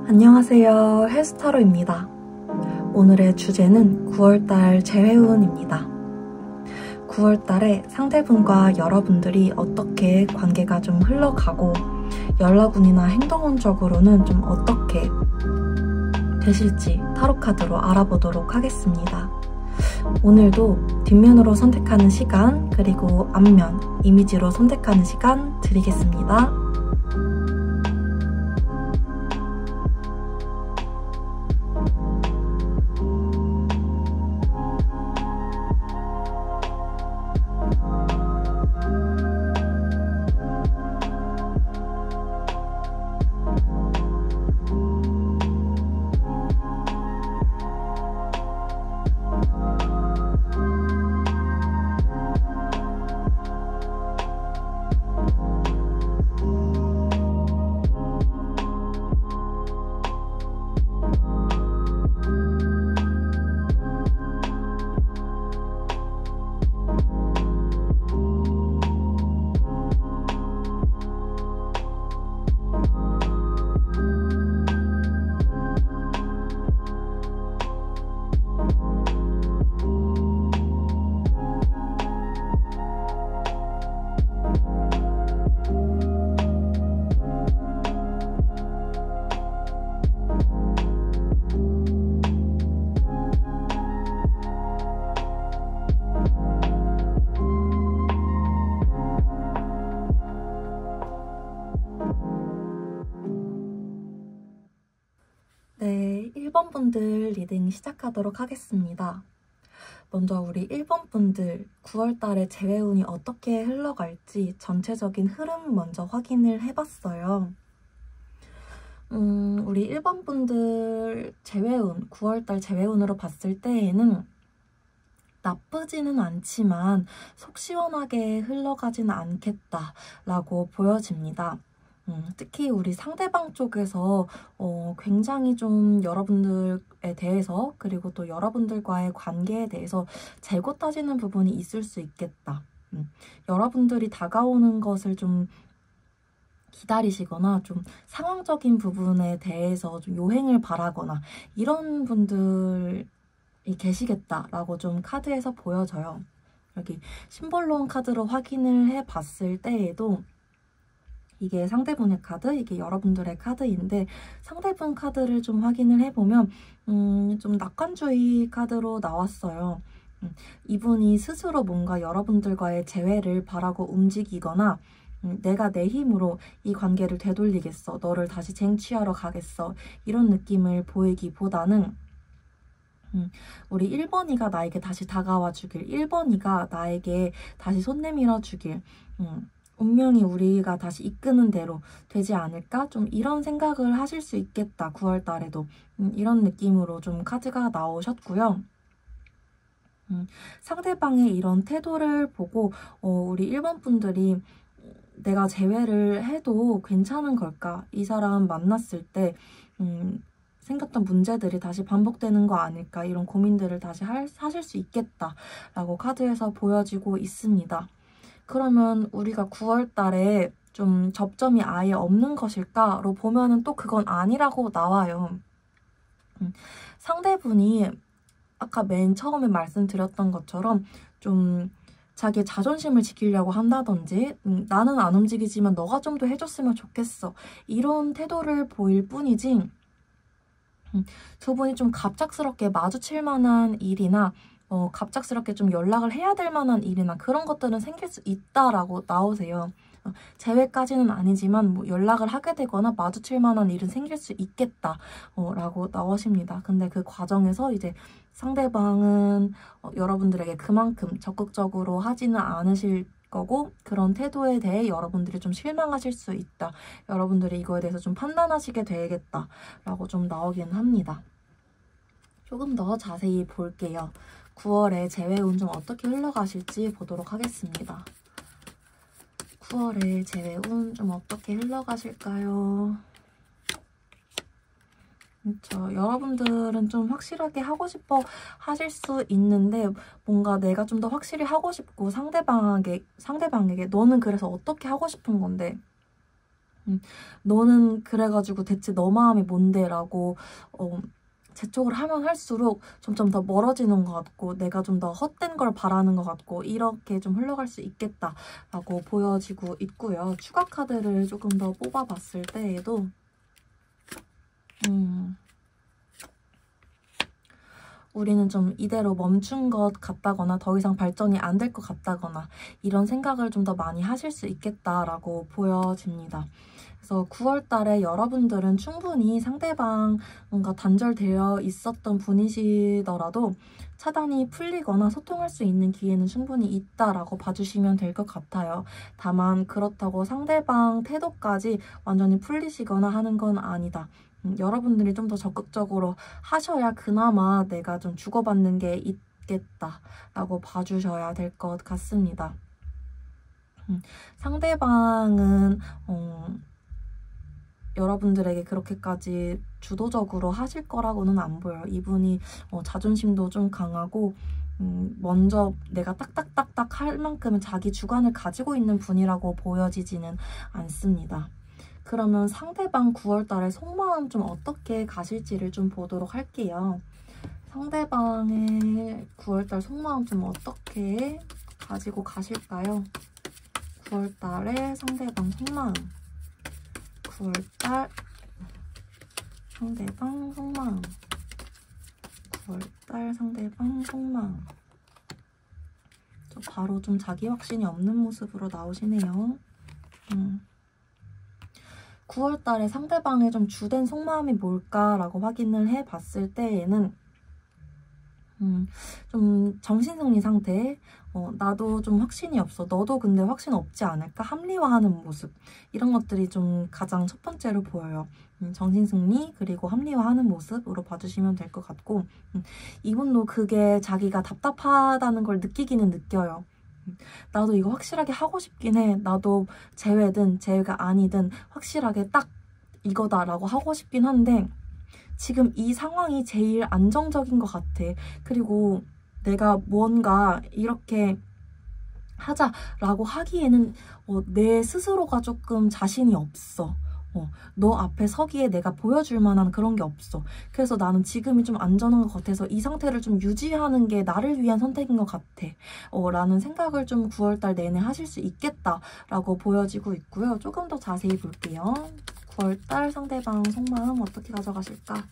안녕하세요, 헬스타로입니다. 오늘의 주제는 9월달 재회운입니다. 9월달에 상대분과 여러분들이 어떻게 관계가 좀 흘러가고 연락운이나 행동운적으로는 좀 어떻게 되실지 타로카드로 알아보도록 하겠습니다. 오늘도 뒷면으로 선택하는 시간, 그리고 앞면, 이미지로 선택하는 시간 드리겠습니다. 네, 1번 분들 리딩 시작하도록 하겠습니다. 먼저 우리 1번 분들 9월달에 재회운이 어떻게 흘러갈지 전체적인 흐름 먼저 확인을 해봤어요. 우리 1번 분들 재회운, 9월달 재회운으로 봤을 때에는 나쁘지는 않지만 속 시원하게 흘러가지는 않겠다라고 보여집니다. 특히 우리 상대방 쪽에서 굉장히 좀 여러분들에 대해서, 그리고 또 여러분들과의 관계에 대해서 재고 따지는 부분이 있을 수 있겠다. 여러분들이 다가오는 것을 좀 기다리시거나 좀 상황적인 부분에 대해서 좀 요행을 바라거나 이런 분들이 계시겠다라고 좀 카드에서 보여져요. 여기 심볼론 카드로 확인을 해봤을 때에도 이게 상대분의 카드, 이게 여러분들의 카드인데 상대분 카드를 좀 확인을 해보면 좀 낙관주의 카드로 나왔어요. 이분이 스스로 뭔가 여러분들과의 재회를 바라고 움직이거나 내가 내 힘으로 이 관계를 되돌리겠어, 너를 다시 쟁취하러 가겠어, 이런 느낌을 보이기보다는 우리 1번이가 나에게 다시 다가와 주길, 1번이가 나에게 다시 손 내밀어 주길, 운명이 우리가 다시 이끄는 대로 되지 않을까? 좀 이런 생각을 하실 수 있겠다, 9월 달에도. 이런 느낌으로 좀 카드가 나오셨고요. 상대방의 이런 태도를 보고 우리 1번 분들이 내가 재회를 해도 괜찮은 걸까? 이 사람 만났을 때 생겼던 문제들이 다시 반복되는 거 아닐까? 이런 고민들을 다시 하실 수 있겠다라고 카드에서 보여지고 있습니다. 그러면 우리가 9월 달에 좀 접점이 아예 없는 것일까로 보면은 또 그건 아니라고 나와요. 상대분이 아까 맨 처음에 말씀드렸던 것처럼 좀 자기 자존심을 지키려고 한다든지 나는 안 움직이지만 너가 좀 더 해줬으면 좋겠어, 이런 태도를 보일 뿐이지 두 분이 좀 갑작스럽게 마주칠 만한 일이나 갑작스럽게 좀 연락을 해야 될 만한 일이나 그런 것들은 생길 수 있다라고 나오세요. 재회까지는 아니지만 뭐 연락을 하게 되거나 마주칠 만한 일은 생길 수 있겠다 라고 나오십니다. 근데 그 과정에서 이제 상대방은 여러분들에게 그만큼 적극적으로 하지는 않으실 거고, 그런 태도에 대해 여러분들이 좀 실망하실 수 있다, 여러분들이 이거에 대해서 좀 판단하시게 되겠다 라고 좀 나오긴 합니다. 조금 더 자세히 볼게요. 9월에 재회운 좀 어떻게 흘러가실지 보도록 하겠습니다. 9월에 재회운 좀 어떻게 흘러가실까요? 그렇죠. 여러분들은 좀 확실하게 하고 싶어 하실 수 있는데 뭔가 내가 좀 더 확실히 하고 싶고 상대방에게 너는 그래서 어떻게 하고 싶은 건데 너는 그래가지고 대체 너 마음이 뭔데? 라고 재촉을 하면 할수록 점점 더 멀어지는 것 같고 내가 좀 더 헛된 걸 바라는 것 같고 이렇게 좀 흘러갈 수 있겠다라고 보여지고 있고요. 추가 카드를 조금 더 뽑아봤을 때에도 우리는 좀 이대로 멈춘 것 같다거나 더 이상 발전이 안 될 것 같다거나 이런 생각을 좀 더 많이 하실 수 있겠다라고 보여집니다. 그래서 9월 달에 여러분들은 충분히 상대방과 단절되어 있었던 분이시더라도 차단이 풀리거나 소통할 수 있는 기회는 충분히 있다라고 봐주시면 될 것 같아요. 다만 그렇다고 상대방 태도까지 완전히 풀리시거나 하는 건 아니다. 여러분들이 좀 더 적극적으로 하셔야 그나마 내가 좀 주고받는 게 있겠다라고 봐주셔야 될 것 같습니다. 상대방은 여러분들에게 그렇게까지 주도적으로 하실 거라고는 안 보여요. 이분이 자존심도 좀 강하고 먼저 내가 딱딱딱딱 할 만큼은 자기 주관을 가지고 있는 분이라고 보여지지는 않습니다. 그러면 상대방 9월달에 속마음 좀 어떻게 가실지를 좀 보도록 할게요. 상대방의 9월달 속마음 좀 어떻게 가지고 가실까요? 9월달에 상대방 속마음. 9월달 상대방 속마음. 9월달 상대방 속마음. 저 바로 좀 자기 확신이 없는 모습으로 나오시네요. 9월달에 상대방의 좀 주된 속마음이 뭘까라고 확인을 해봤을 때에는 좀 정신승리 상태, 나도 좀 확신이 없어. 너도 근데 확신 없지 않을까? 합리화하는 모습. 이런 것들이 좀 가장 첫 번째로 보여요. 정신승리 그리고 합리화하는 모습으로 봐주시면 될 것 같고 이분도 그게 자기가 답답하다는 걸 느끼기는 느껴요. 나도 이거 확실하게 하고 싶긴 해. 나도 제외든 제외가 아니든 확실하게 딱 이거다라고 하고 싶긴 한데 지금 이 상황이 제일 안정적인 것 같아. 그리고 내가 뭔가 이렇게 하자라고 하기에는 내 스스로가 조금 자신이 없어. 너 앞에 서기에 내가 보여줄 만한 그런 게 없어. 그래서 나는 지금이 좀 안전한 것 같아서 이 상태를 좀 유지하는 게 나를 위한 선택인 것 같아. 라는 생각을 좀 9월달 내내 하실 수 있겠다라고 보여지고 있고요. 조금 더 자세히 볼게요. 9월달 상대방 속마음 어떻게 가져가실까?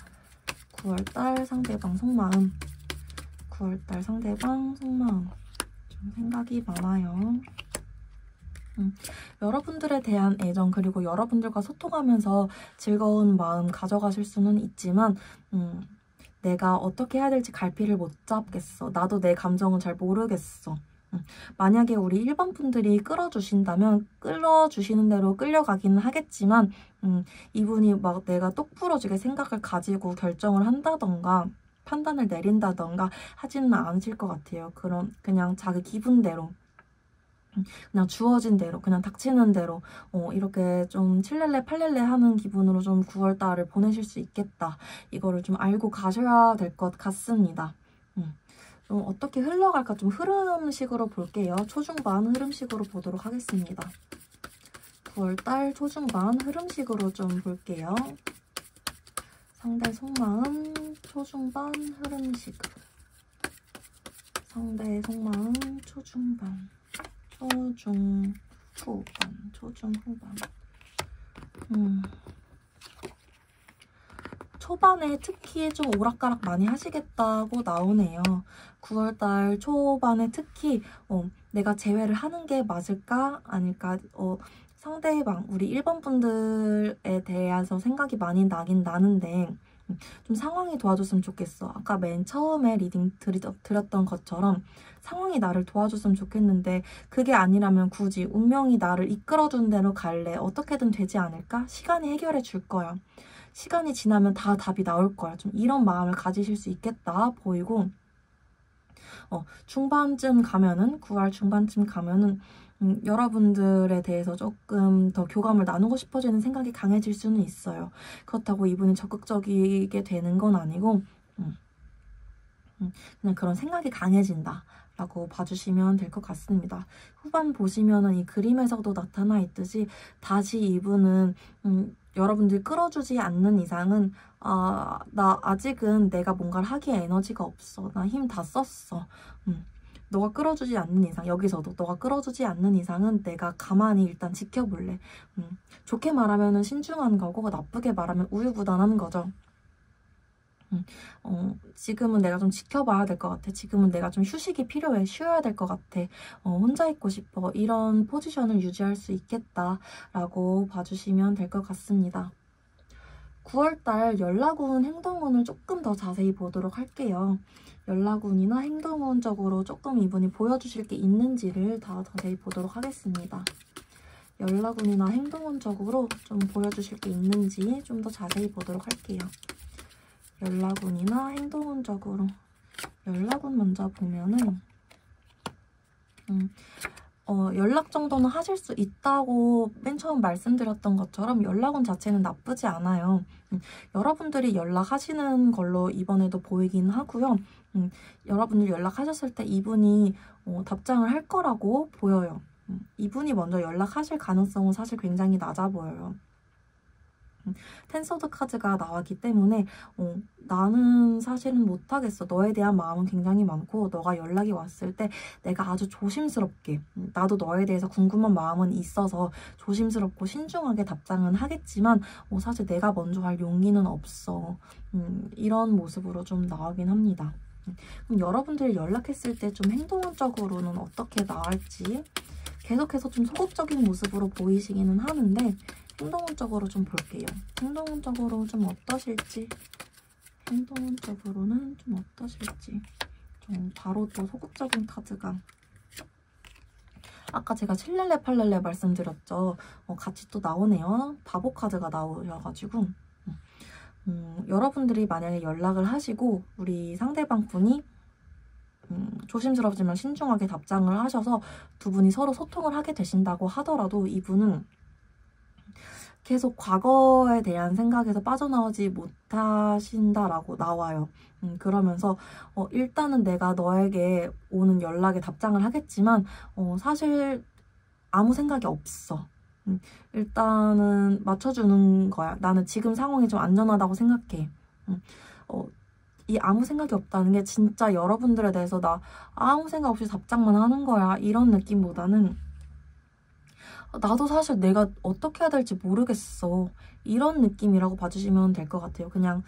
9월달 상대방 속마음. 9월달 상대방 속마음. 좀 생각이 많아요. 여러분들에 대한 애정 그리고 여러분들과 소통하면서 즐거운 마음 가져가실 수는 있지만 내가 어떻게 해야 될지 갈피를 못 잡겠어. 나도 내 감정은 잘 모르겠어. 만약에 우리 1번 분들이 끌어주신다면 끌어주시는 대로 끌려가기는 하겠지만 이분이 막 내가 똑부러지게 생각을 가지고 결정을 한다던가 판단을 내린다던가 하지는 않으실 것 같아요. 그럼 그냥 자기 기분대로 그냥 주어진 대로 그냥 닥치는 대로 이렇게 좀 칠렐레 팔렐레 하는 기분으로 좀 9월달을 보내실 수 있겠다. 이거를 좀 알고 가셔야 될 것 같습니다. 좀 어떻게 흘러갈까 좀 흐름식으로 볼게요. 초중반 흐름식으로 보도록 하겠습니다. 9월달 초중반 흐름식으로 좀 볼게요. 상대 속마음 초중반 흐름식으로. 상대 속마음 초중반. 초중 후반. 초반에 특히 좀 오락가락 많이 하시겠다고 나오네요. 9월달 초반에 특히 내가 제외를 하는 게 맞을까? 아닐까? 상대방, 우리 1번 분들에 대해서 생각이 많이 나긴 나는데 좀 상황이 도와줬으면 좋겠어. 아까 맨 처음에 리딩 드렸던 것처럼 상황이 나를 도와줬으면 좋겠는데 그게 아니라면 굳이 운명이 나를 이끌어준 대로 갈래. 어떻게든 되지 않을까? 시간이 해결해 줄 거야. 시간이 지나면 다 답이 나올 거야. 좀 이런 마음을 가지실 수 있겠다 보이고 중반쯤 가면은 9월 중반쯤 가면은 여러분들에 대해서 조금 더 교감을 나누고 싶어지는 생각이 강해질 수는 있어요. 그렇다고 이분이 적극적이게 되는 건 아니고 그냥 그런 생각이 강해진다 라고 봐주시면 될 것 같습니다. 후반 보시면은 이 그림에서도 나타나 있듯이 다시 이분은 여러분들 끌어주지 않는 이상은 나 아직은 내가 뭔가를 하기에 에너지가 없어. 나 힘 다 썼어. 너가 끌어주지 않는 이상, 여기서도 너가 끌어주지 않는 이상은 내가 가만히 일단 지켜볼래. 좋게 말하면 신중한 거고 나쁘게 말하면 우유부단한 거죠. 지금은 내가 좀 지켜봐야 될 것 같아. 지금은 내가 좀 휴식이 필요해. 쉬어야 될 것 같아. 혼자 있고 싶어. 이런 포지션을 유지할 수 있겠다라고 봐주시면 될 것 같습니다. 9월달 연락운, 행동운을 조금 더 자세히 보도록 할게요. 연락운이나 행동운적으로 조금 이분이 보여주실 게 있는지를 더 자세히 보도록 하겠습니다. 연락운이나 행동운적으로 좀 보여주실 게 있는지 좀 더 자세히 보도록 할게요. 연락운이나 행동운적으로. 연락운 먼저 보면은 연락 정도는 하실 수 있다고 맨 처음 말씀드렸던 것처럼 연락운 자체는 나쁘지 않아요. 여러분들이 연락하시는 걸로 이번에도 보이긴 하고요. 여러분들 연락하셨을 때 이분이 답장을 할 거라고 보여요. 이분이 먼저 연락하실 가능성은 사실 굉장히 낮아 보여요. 텐서드 카드가 나왔기 때문에 나는 사실은 못하겠어. 너에 대한 마음은 굉장히 많고 너가 연락이 왔을 때 내가 아주 조심스럽게 나도 너에 대해서 궁금한 마음은 있어서 조심스럽고 신중하게 답장은 하겠지만 사실 내가 먼저 할 용기는 없어. 이런 모습으로 좀 나오긴 합니다. 그럼 여러분들이 연락했을 때 좀 행동적으로는 어떻게 나올지 계속해서 좀 소극적인 모습으로 보이시기는 하는데 행동적으로 좀 볼게요. 행동적으로 좀 어떠실지. 행동적으로는 좀 어떠실지. 바로 또 소극적인 카드가. 아까 제가 7렐레 8렐레 말씀드렸죠. 같이 또 나오네요. 바보 카드가 나오셔가지고. 여러분들이 만약에 연락을 하시고 우리 상대방 분이 조심스럽지만 신중하게 답장을 하셔서 두 분이 서로 소통을 하게 되신다고 하더라도 이분은 계속 과거에 대한 생각에서 빠져나오지 못하신다라고 나와요. 그러면서 일단은 내가 너에게 오는 연락에 답장을 하겠지만 사실 아무 생각이 없어. 일단은 맞춰주는 거야. 나는 지금 상황이 좀 안전하다고 생각해. 이 아무 생각이 없다는 게 진짜 여러분들에 대해서 나 아무 생각 없이 답장만 하는 거야. 이런 느낌보다는 나도 사실 내가 어떻게 해야 될지 모르겠어. 이런 느낌이라고 봐주시면 될 것 같아요. 그냥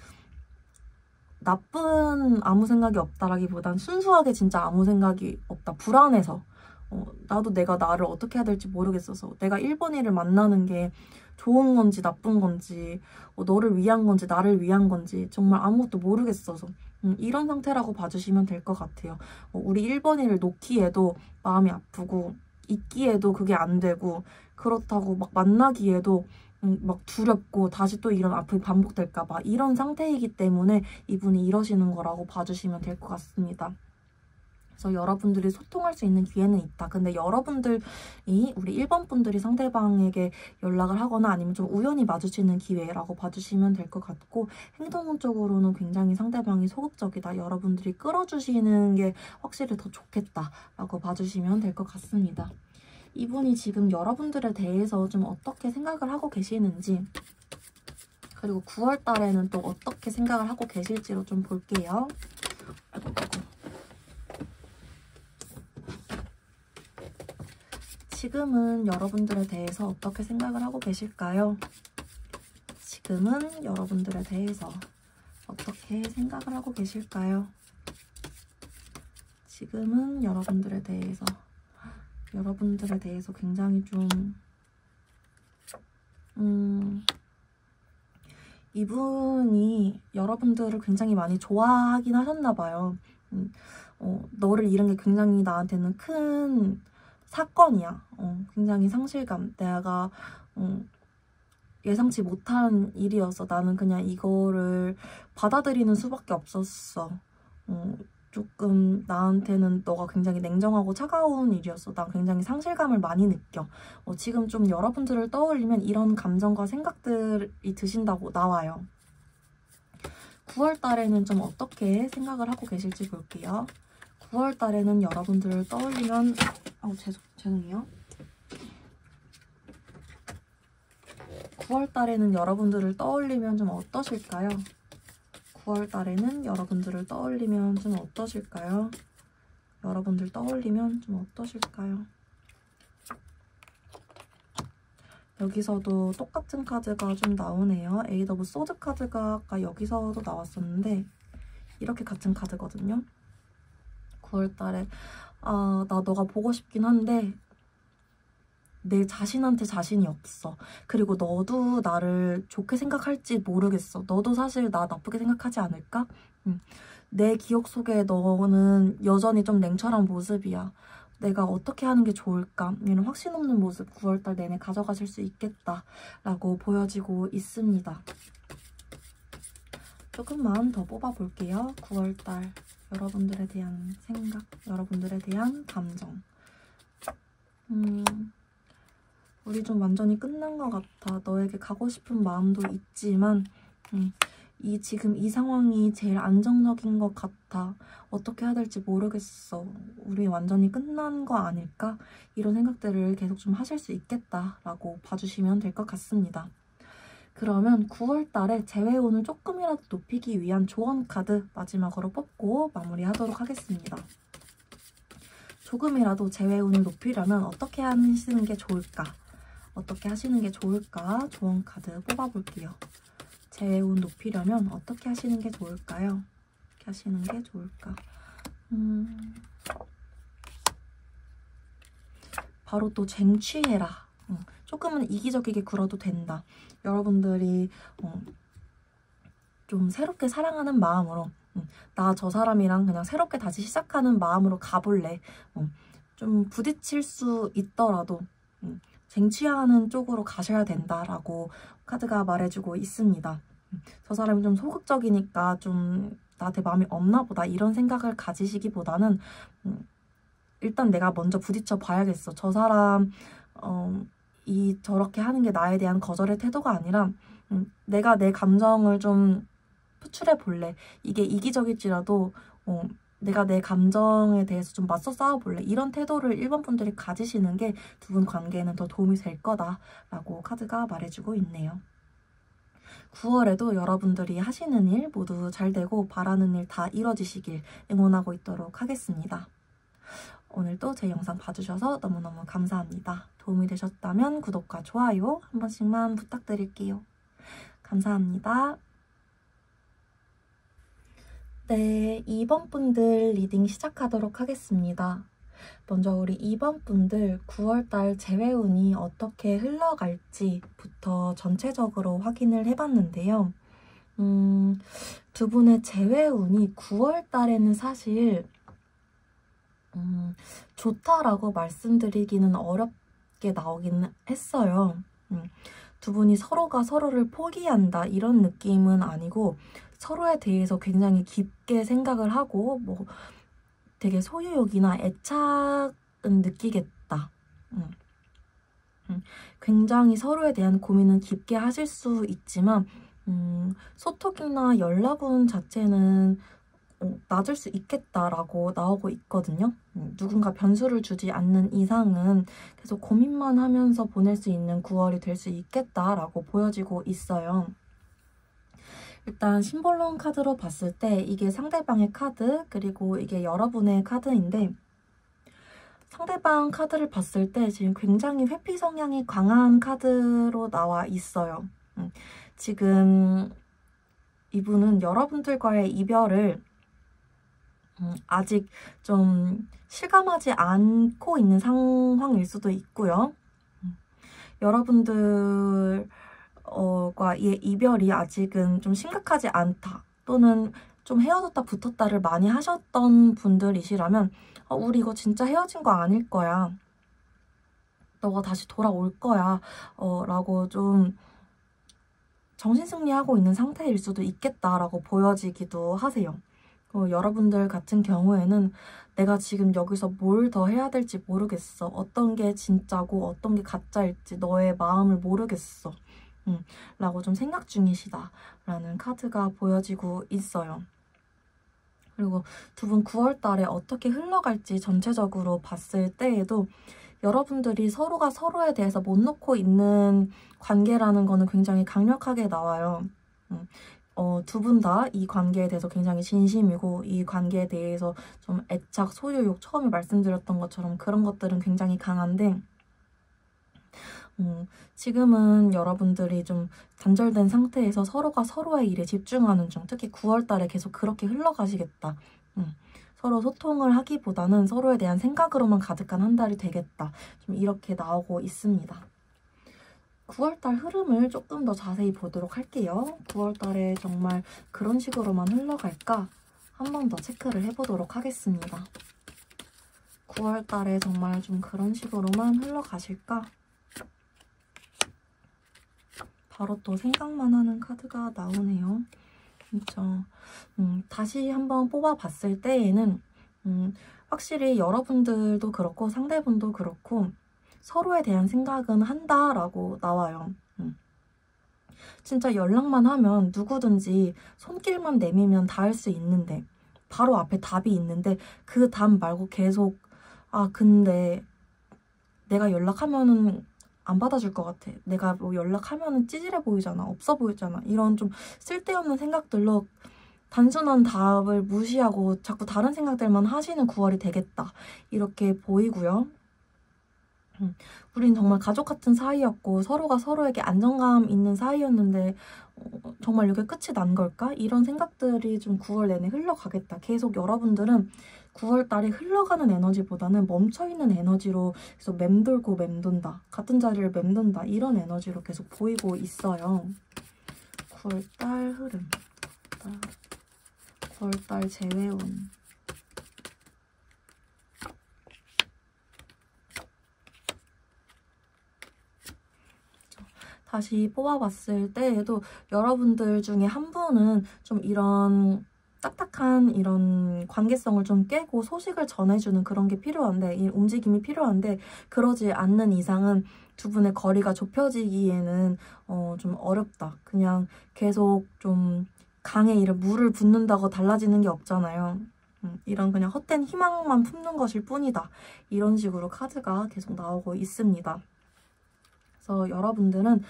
나쁜 아무 생각이 없다라기보단 순수하게 진짜 아무 생각이 없다. 불안해서. 나도 내가 나를 어떻게 해야 될지 모르겠어서. 내가 1번이를 만나는 게 좋은 건지 나쁜 건지 너를 위한 건지 나를 위한 건지 정말 아무것도 모르겠어서 이런 상태라고 봐주시면 될 것 같아요. 우리 1번이를 놓기에도 마음이 아프고 있기에도 그게 안 되고 그렇다고 막 만나기에도 막 두렵고 다시 또 이런 아픔이 반복될까 봐 이런 상태이기 때문에 이분이 이러시는 거라고 봐주시면 될 것 같습니다. 그래서 여러분들이 소통할 수 있는 기회는 있다. 근데 여러분들이 우리 1번 분들이 상대방에게 연락을 하거나 아니면 좀 우연히 마주치는 기회라고 봐주시면 될 것 같고 행동적으로는 굉장히 상대방이 소극적이다. 여러분들이 끌어주시는 게 확실히 더 좋겠다라고 봐주시면 될 것 같습니다. 이분이 지금 여러분들에 대해서 좀 어떻게 생각을 하고 계시는지 그리고 9월 달에는 또 어떻게 생각을 하고 계실지로 좀 볼게요. 아이고. 지금은 여러분들에 대해서 어떻게 생각을 하고 계실까요? 지금은 여러분들에 대해서 어떻게 생각을 하고 계실까요? 지금은 여러분들에 대해서 굉장히 좀 이분이 여러분들을 굉장히 많이 좋아하긴 하셨나 봐요. 너를 잃은 게 굉장히 나한테는 큰 사건이야. 굉장히 상실감. 내가 예상치 못한 일이어서 나는 그냥 이거를 받아들이는 수밖에 없었어. 조금 나한테는 너가 굉장히 냉정하고 차가운 일이었어. 난 굉장히 상실감을 많이 느껴. 지금 좀 여러분들을 떠올리면 이런 감정과 생각들이 드신다고 나와요. 9월 달에는 좀 어떻게 생각을 하고 계실지 볼게요. 9월 달에는 여러분들을 떠올리면 죄송해요. 9월 달에는 여러분들을 떠올리면 좀 어떠실까요? 9월 달에는 여러분들을 떠올리면 좀 어떠실까요? 여러분들 떠올리면 좀 어떠실까요? 여기서도 똑같은 카드가 좀 나오네요. 에이드 오브 소드 카드가 아까 여기서도 나왔었는데 이렇게 같은 카드거든요. 9월 달에 나 너가 보고 싶긴 한데 내 자신한테 자신이 없어. 그리고 너도 나를 좋게 생각할지 모르겠어. 너도 사실 나 나쁘게 생각하지 않을까? 내 기억 속에 너는 여전히 좀 냉철한 모습이야. 내가 어떻게 하는 게 좋을까? 이런 확신 없는 모습 9월달 내내 가져가실 수 있겠다라고 보여지고 있습니다. 조금만 더 뽑아볼게요. 9월달 여러분들에 대한 생각, 여러분들에 대한 감정. 우리 좀 완전히 끝난 것 같아. 너에게 가고 싶은 마음도 있지만 지금 이 상황이 제일 안정적인 것 같아. 어떻게 해야 될지 모르겠어. 우리 완전히 끝난 거 아닐까? 이런 생각들을 계속 좀 하실 수 있겠다라고 봐주시면 될 것 같습니다. 그러면 9월 달에 재회운을 조금이라도 높이기 위한 조언 카드 마지막으로 뽑고 마무리하도록 하겠습니다. 조금이라도 재회운을 높이려면 어떻게 하시는 게 좋을까? 어떻게 하시는 게 좋을까? 조언 카드 뽑아볼게요. 재회운 높이려면 어떻게 하시는 게 좋을까요? 어떻게 하시는 게 좋을까? 바로 또 쟁취해라. 조금은 이기적이게 굴어도 된다. 여러분들이 좀 새롭게 사랑하는 마음으로 나 저 사람이랑 그냥 새롭게 다시 시작하는 마음으로 가볼래. 좀 부딪힐 수 있더라도 쟁취하는 쪽으로 가셔야 된다라고 카드가 말해주고 있습니다. 저 사람이 좀 소극적이니까 좀 나한테 마음이 없나 보다 이런 생각을 가지시기보다는 일단 내가 먼저 부딪혀 봐야겠어. 저 사람 저렇게 하는 게 나에 대한 거절의 태도가 아니라 내가 내 감정을 좀 표출해 볼래. 이게 이기적일지라도 내가 내 감정에 대해서 좀 맞서 싸워볼래. 이런 태도를 1번 분들이 가지시는 게 두 분 관계에는 더 도움이 될 거다라고 카드가 말해주고 있네요. 9월에도 여러분들이 하시는 일 모두 잘 되고 바라는 일 다 이뤄지시길 응원하고 있도록 하겠습니다. 오늘도 제 영상 봐주셔서 너무너무 감사합니다. 도움이 되셨다면 구독과 좋아요 한 번씩만 부탁드릴게요. 감사합니다. 네, 2번 분들 리딩 시작하도록 하겠습니다. 먼저 우리 2번 분들 9월달 재회운이 어떻게 흘러갈지부터 전체적으로 확인을 해봤는데요. 두 분의 재회운이 9월달에는 사실 좋다라고 말씀드리기는 어렵게 나오긴 했어요. 두 분이 서로가 서로를 포기한다 이런 느낌은 아니고 서로에 대해서 굉장히 깊게 생각을 하고 뭐 되게 소유욕이나 애착은 느끼겠다. 굉장히 서로에 대한 고민은 깊게 하실 수 있지만 소통이나 연락운 자체는 낮을 수 있겠다라고 나오고 있거든요. 누군가 변수를 주지 않는 이상은 계속 고민만 하면서 보낼 수 있는 9월이 될 수 있겠다라고 보여지고 있어요. 일단 심볼론 카드로 봤을 때 이게 상대방의 카드 그리고 이게 여러분의 카드인데 상대방 카드를 봤을 때 지금 굉장히 회피 성향이 강한 카드로 나와 있어요. 지금 이분은 여러분들과의 이별을 아직 좀 실감하지 않고 있는 상황일 수도 있고요. 여러분들과의 이별이 아직은 좀 심각하지 않다 또는 좀 헤어졌다 붙었다를 많이 하셨던 분들이시라면 우리 이거 진짜 헤어진 거 아닐 거야. 너가 다시 돌아올 거야. 라고 좀 정신승리하고 있는 상태일 수도 있겠다라고 보여지기도 하세요. 여러분들 같은 경우에는 내가 지금 여기서 뭘 더 해야 될지 모르겠어. 어떤 게 진짜고 어떤 게 가짜일지 너의 마음을 모르겠어. 라고 좀 생각 중이시다 라는 카드가 보여지고 있어요. 그리고 두 분 9월 달에 어떻게 흘러갈지 전체적으로 봤을 때에도 여러분들이 서로가 서로에 대해서 못 놓고 있는 관계라는 거는 굉장히 강력하게 나와요. 두 분 다 이 관계에 대해서 굉장히 진심이고 이 관계에 대해서 좀 애착, 소유욕, 처음에 말씀드렸던 것처럼 그런 것들은 굉장히 강한데 지금은 여러분들이 좀 단절된 상태에서 서로가 서로의 일에 집중하는 중, 특히 9월 달에 계속 그렇게 흘러가시겠다. 서로 소통을 하기보다는 서로에 대한 생각으로만 가득한 한 달이 되겠다. 좀 이렇게 나오고 있습니다. 9월달 흐름을 조금 더 자세히 보도록 할게요. 9월달에 정말 그런 식으로만 흘러갈까? 한 번 더 체크를 해보도록 하겠습니다. 9월달에 정말 좀 그런 식으로만 흘러가실까? 바로 또 생각만 하는 카드가 나오네요. 그렇죠. 다시 한번 뽑아봤을 때에는 확실히 여러분들도 그렇고 상대분도 그렇고 서로에 대한 생각은 한다라고 나와요. 진짜 연락만 하면 누구든지 손길만 내밀면 닿을 수 있는데 바로 앞에 답이 있는데 그 답 말고 계속 근데 내가 연락하면은 안 받아줄 것 같아. 내가 뭐 연락하면은 찌질해 보이잖아. 없어 보이잖아. 이런 좀 쓸데없는 생각들로 단순한 답을 무시하고 자꾸 다른 생각들만 하시는 9월이 되겠다. 이렇게 보이고요. 우린 정말 가족 같은 사이였고 서로가 서로에게 안정감 있는 사이였는데 정말 이게 끝이 난 걸까? 이런 생각들이 좀 9월 내내 흘러가겠다. 계속 여러분들은 9월 달에 흘러가는 에너지보다는 멈춰있는 에너지로 계속 맴돌고 맴돈다. 같은 자리를 맴돈다. 이런 에너지로 계속 보이고 있어요. 9월 달 흐름. 9월 달 재회운. 다시 뽑아봤을 때에도 여러분들 중에 한 분은 좀 이런 딱딱한 이런 관계성을 좀 깨고 소식을 전해주는 그런 게 필요한데, 이 움직임이 필요한데 그러지 않는 이상은 두 분의 거리가 좁혀지기에는 좀 어렵다. 그냥 계속 좀 강에 물을 붓는다고 달라지는 게 없잖아요. 이런 그냥 헛된 희망만 품는 것일 뿐이다. 이런 식으로 카드가 계속 나오고 있습니다. 그래서 여러분들은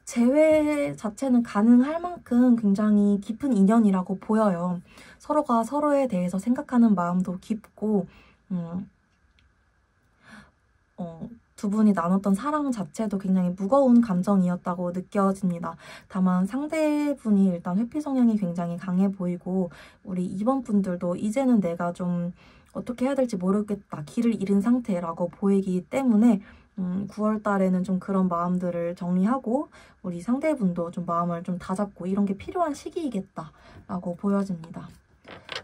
재회 자체는 가능할 만큼 굉장히 깊은 인연이라고 보여요. 서로가 서로에 대해서 생각하는 마음도 깊고 두 분이 나눴던 사랑 자체도 굉장히 무거운 감정이었다고 느껴집니다. 다만 상대분이 일단 회피 성향이 굉장히 강해 보이고 우리 2번 분들도 이제는 내가 좀 어떻게 해야 될지 모르겠다. 길을 잃은 상태라고 보이기 때문에 9월 달에는 좀 그런 마음들을 정리하고 우리 상대분도 좀 마음을 좀 다잡고 이런 게 필요한 시기이겠다라고 보여집니다.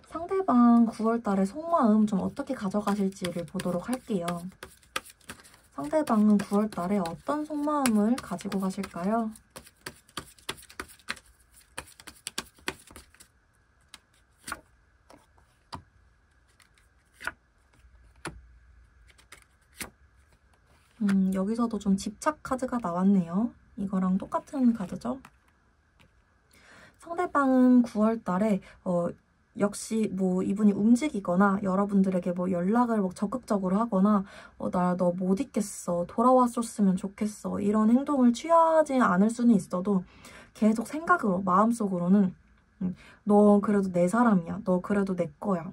상대방 9월 달에 속마음 좀 어떻게 가져가실지를 보도록 할게요. 상대방은 9월 달에 어떤 속마음을 가지고 가실까요? 여기서도 좀 집착 카드가 나왔네요. 이거랑 똑같은 카드죠. 상대방은 9월 달에 역시 뭐 이분이 움직이거나 여러분들에게 뭐 연락을 적극적으로 하거나 나 너 못 있겠어. 돌아왔었으면 좋겠어. 이런 행동을 취하지 않을 수는 있어도 계속 생각으로 마음속으로는 너 그래도 내 사람이야. 너 그래도 내 거야.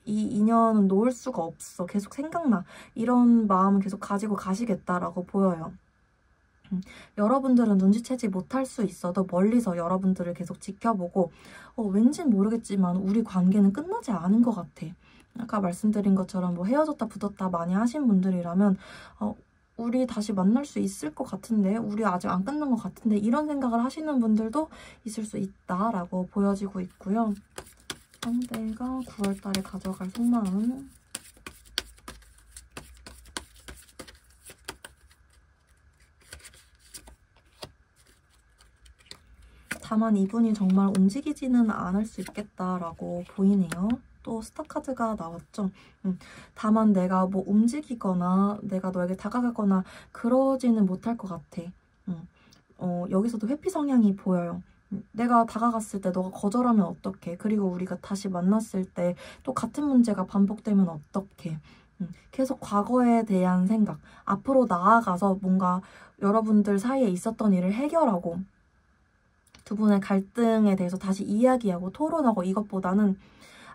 이 인연은 놓을 수가 없어. 계속 생각나. 이런 마음은 계속 가지고 가시겠다라고 보여요. 여러분들은 눈치채지 못할 수 있어도 멀리서 여러분들을 계속 지켜보고 왠진 모르겠지만 우리 관계는 끝나지 않은 것 같아. 아까 말씀드린 것처럼 뭐 헤어졌다 붙었다 많이 하신 분들이라면 우리 다시 만날 수 있을 것 같은데 우리 아직 안 끝난 것 같은데 이런 생각을 하시는 분들도 있을 수 있다라고 보여지고 있고요. 상대가 9월 달에 가져갈 속마음. 다만 이분이 정말 움직이지는 않을 수 있겠다라고 보이네요. 또 스타카드가 나왔죠. 다만 내가 뭐 움직이거나 내가 너에게 다가가거나 그러지는 못할 것 같아. 여기서도 회피 성향이 보여요. 내가 다가갔을 때 너가 거절하면 어떡해? 그리고 우리가 다시 만났을 때 또 같은 문제가 반복되면 어떡해? 계속 과거에 대한 생각, 앞으로 나아가서 뭔가 여러분들 사이에 있었던 일을 해결하고 두 분의 갈등에 대해서 다시 이야기하고 토론하고 이것보다는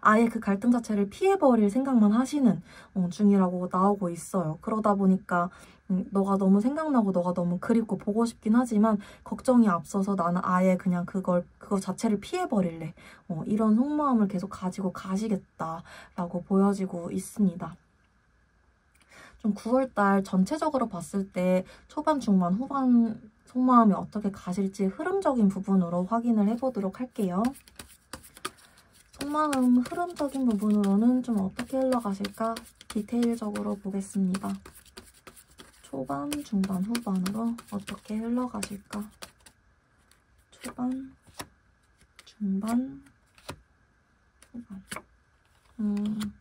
아예 그 갈등 자체를 피해버릴 생각만 하시는 중이라고 나오고 있어요. 그러다 보니까 너가 너무 생각나고 너가 너무 그립고 보고 싶긴 하지만 걱정이 앞서서 나는 아예 그냥 그거 자체를 피해버릴래. 이런 속마음을 계속 가지고 가시겠다라고 보여지고 있습니다. 좀 9월달 전체적으로 봤을 때 초반, 중반, 후반 속마음이 어떻게 가실지 흐름적인 부분으로 확인을 해보도록 할게요. 속마음 흐름적인 부분으로는 좀 어떻게 흘러가실까 디테일적으로 보겠습니다. 초반, 중반, 후반으로 어떻게 흘러가실까? 초반, 중반, 후반.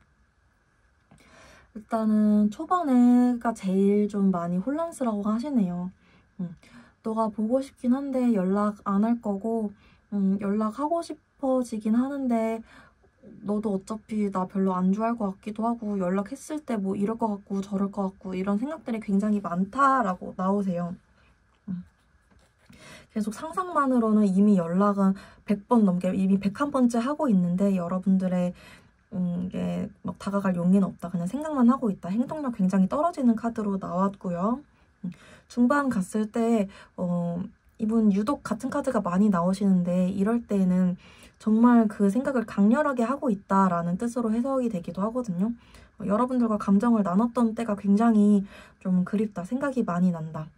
일단은 초반에가 제일 좀 많이 혼란스러워 하시네요. 너가 보고 싶긴 한데 연락 안 할 거고 연락하고 싶어지긴 하는데 너도 어차피 나 별로 안 좋아할 것 같기도 하고 연락했을 때 뭐 이럴 것 같고 저럴 것 같고 이런 생각들이 굉장히 많다라고 나오세요. 계속 상상만으로는 이미 연락은 100번 넘게 이미 101번째 하고 있는데 여러분들의 이게 막 다가갈 용기는 없다. 그냥 생각만 하고 있다. 행동력 굉장히 떨어지는 카드로 나왔고요. 중반 갔을 때 이분 유독 같은 카드가 많이 나오시는데 이럴 때는 정말 그 생각을 강렬하게 하고 있다라는 뜻으로 해석이 되기도 하거든요. 여러분들과 감정을 나눴던 때가 굉장히 좀 그립다. 생각이 많이 난다.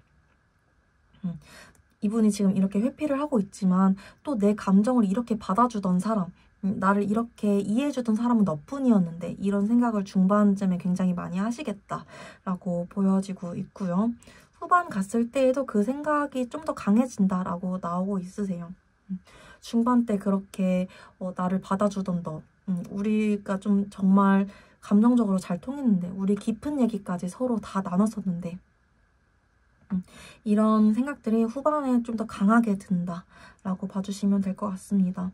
이분이 지금 이렇게 회피를 하고 있지만 또 내 감정을 이렇게 받아주던 사람, 나를 이렇게 이해해주던 사람은 너뿐이었는데 이런 생각을 중반쯤에 굉장히 많이 하시겠다라고 보여지고 있고요. 후반 갔을 때에도 그 생각이 좀 더 강해진다라고 나오고 있으세요. 중반 때 그렇게 나를 받아주던 너, 우리가 좀 정말 감정적으로 잘 통했는데 우리 깊은 얘기까지 서로 다 나눴었는데 이런 생각들이 후반에 좀 더 강하게 든다라고 봐주시면 될 것 같습니다.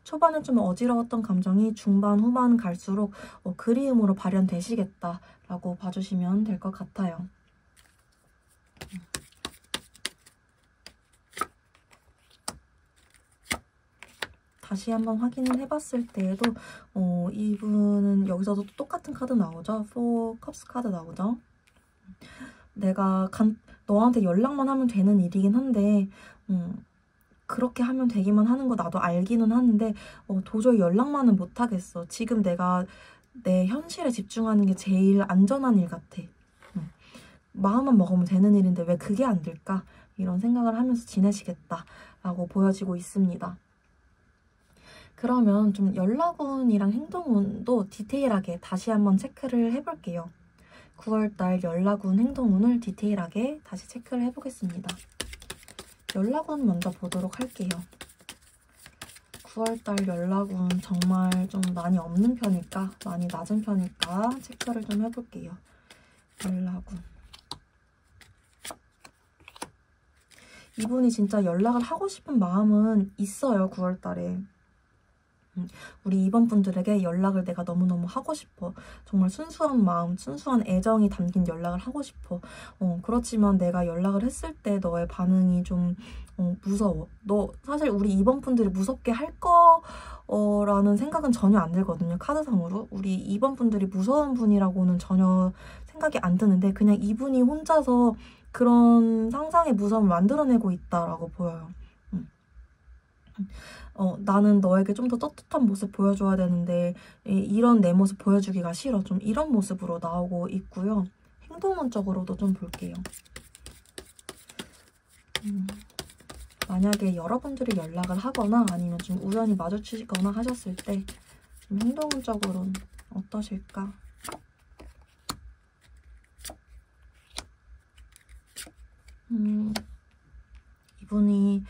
초반에 좀 어지러웠던 감정이 중반, 후반 갈수록 그리움으로 발현되시겠다라고 봐주시면 될 것 같아요. 다시 한번 확인을 해봤을 때에도 이분은 여기서도 똑같은 카드 나오죠? 4 컵스 카드 나오죠? 내가 너한테 연락만 하면 되는 일이긴 한데 그렇게 하면 되기만 하는 거 나도 알기는 하는데 도저히 연락만은 못하겠어. 지금 내가 내 현실에 집중하는 게 제일 안전한 일 같아. 마음만 먹으면 되는 일인데 왜 그게 안 될까? 이런 생각을 하면서 지내시겠다라고 보여지고 있습니다. 그러면 좀 연락운이랑 행동운도 디테일하게 다시 한번 체크를 해볼게요. 9월달 연락운, 행동운을 디테일하게 다시 체크를 해보겠습니다. 연락운 먼저 보도록 할게요. 9월달 연락운 정말 좀 많이 없는 편일까? 많이 낮은 편일까? 체크를 좀 해볼게요. 연락운. 이분이 진짜 연락을 하고 싶은 마음은 있어요, 9월달에. 우리 이번 분들에게 연락을 내가 너무너무 하고 싶어. 정말 순수한 마음, 순수한 애정이 담긴 연락을 하고 싶어. 그렇지만 내가 연락을 했을 때 너의 반응이 좀 무서워. 사실 우리 이번 분들이 무섭게 할 거라는 생각은 전혀 안 들거든요. 카드상으로. 우리 이번 분들이 무서운 분이라고는 전혀 생각이 안 드는데 그냥 이분이 혼자서 그런 상상의 무서움을 만들어내고 있다라고 보여요. 나는 너에게 좀 더 떳떳한 모습 보여줘야 되는데 이런 내 모습 보여주기가 싫어. 좀 이런 모습으로 나오고 있고요. 행동론적으로도 좀 볼게요. 만약에 여러분들이 연락을 하거나 아니면 좀 우연히 마주치거나 하셨을 때 좀 행동론적으로는 어떠실까? 이분이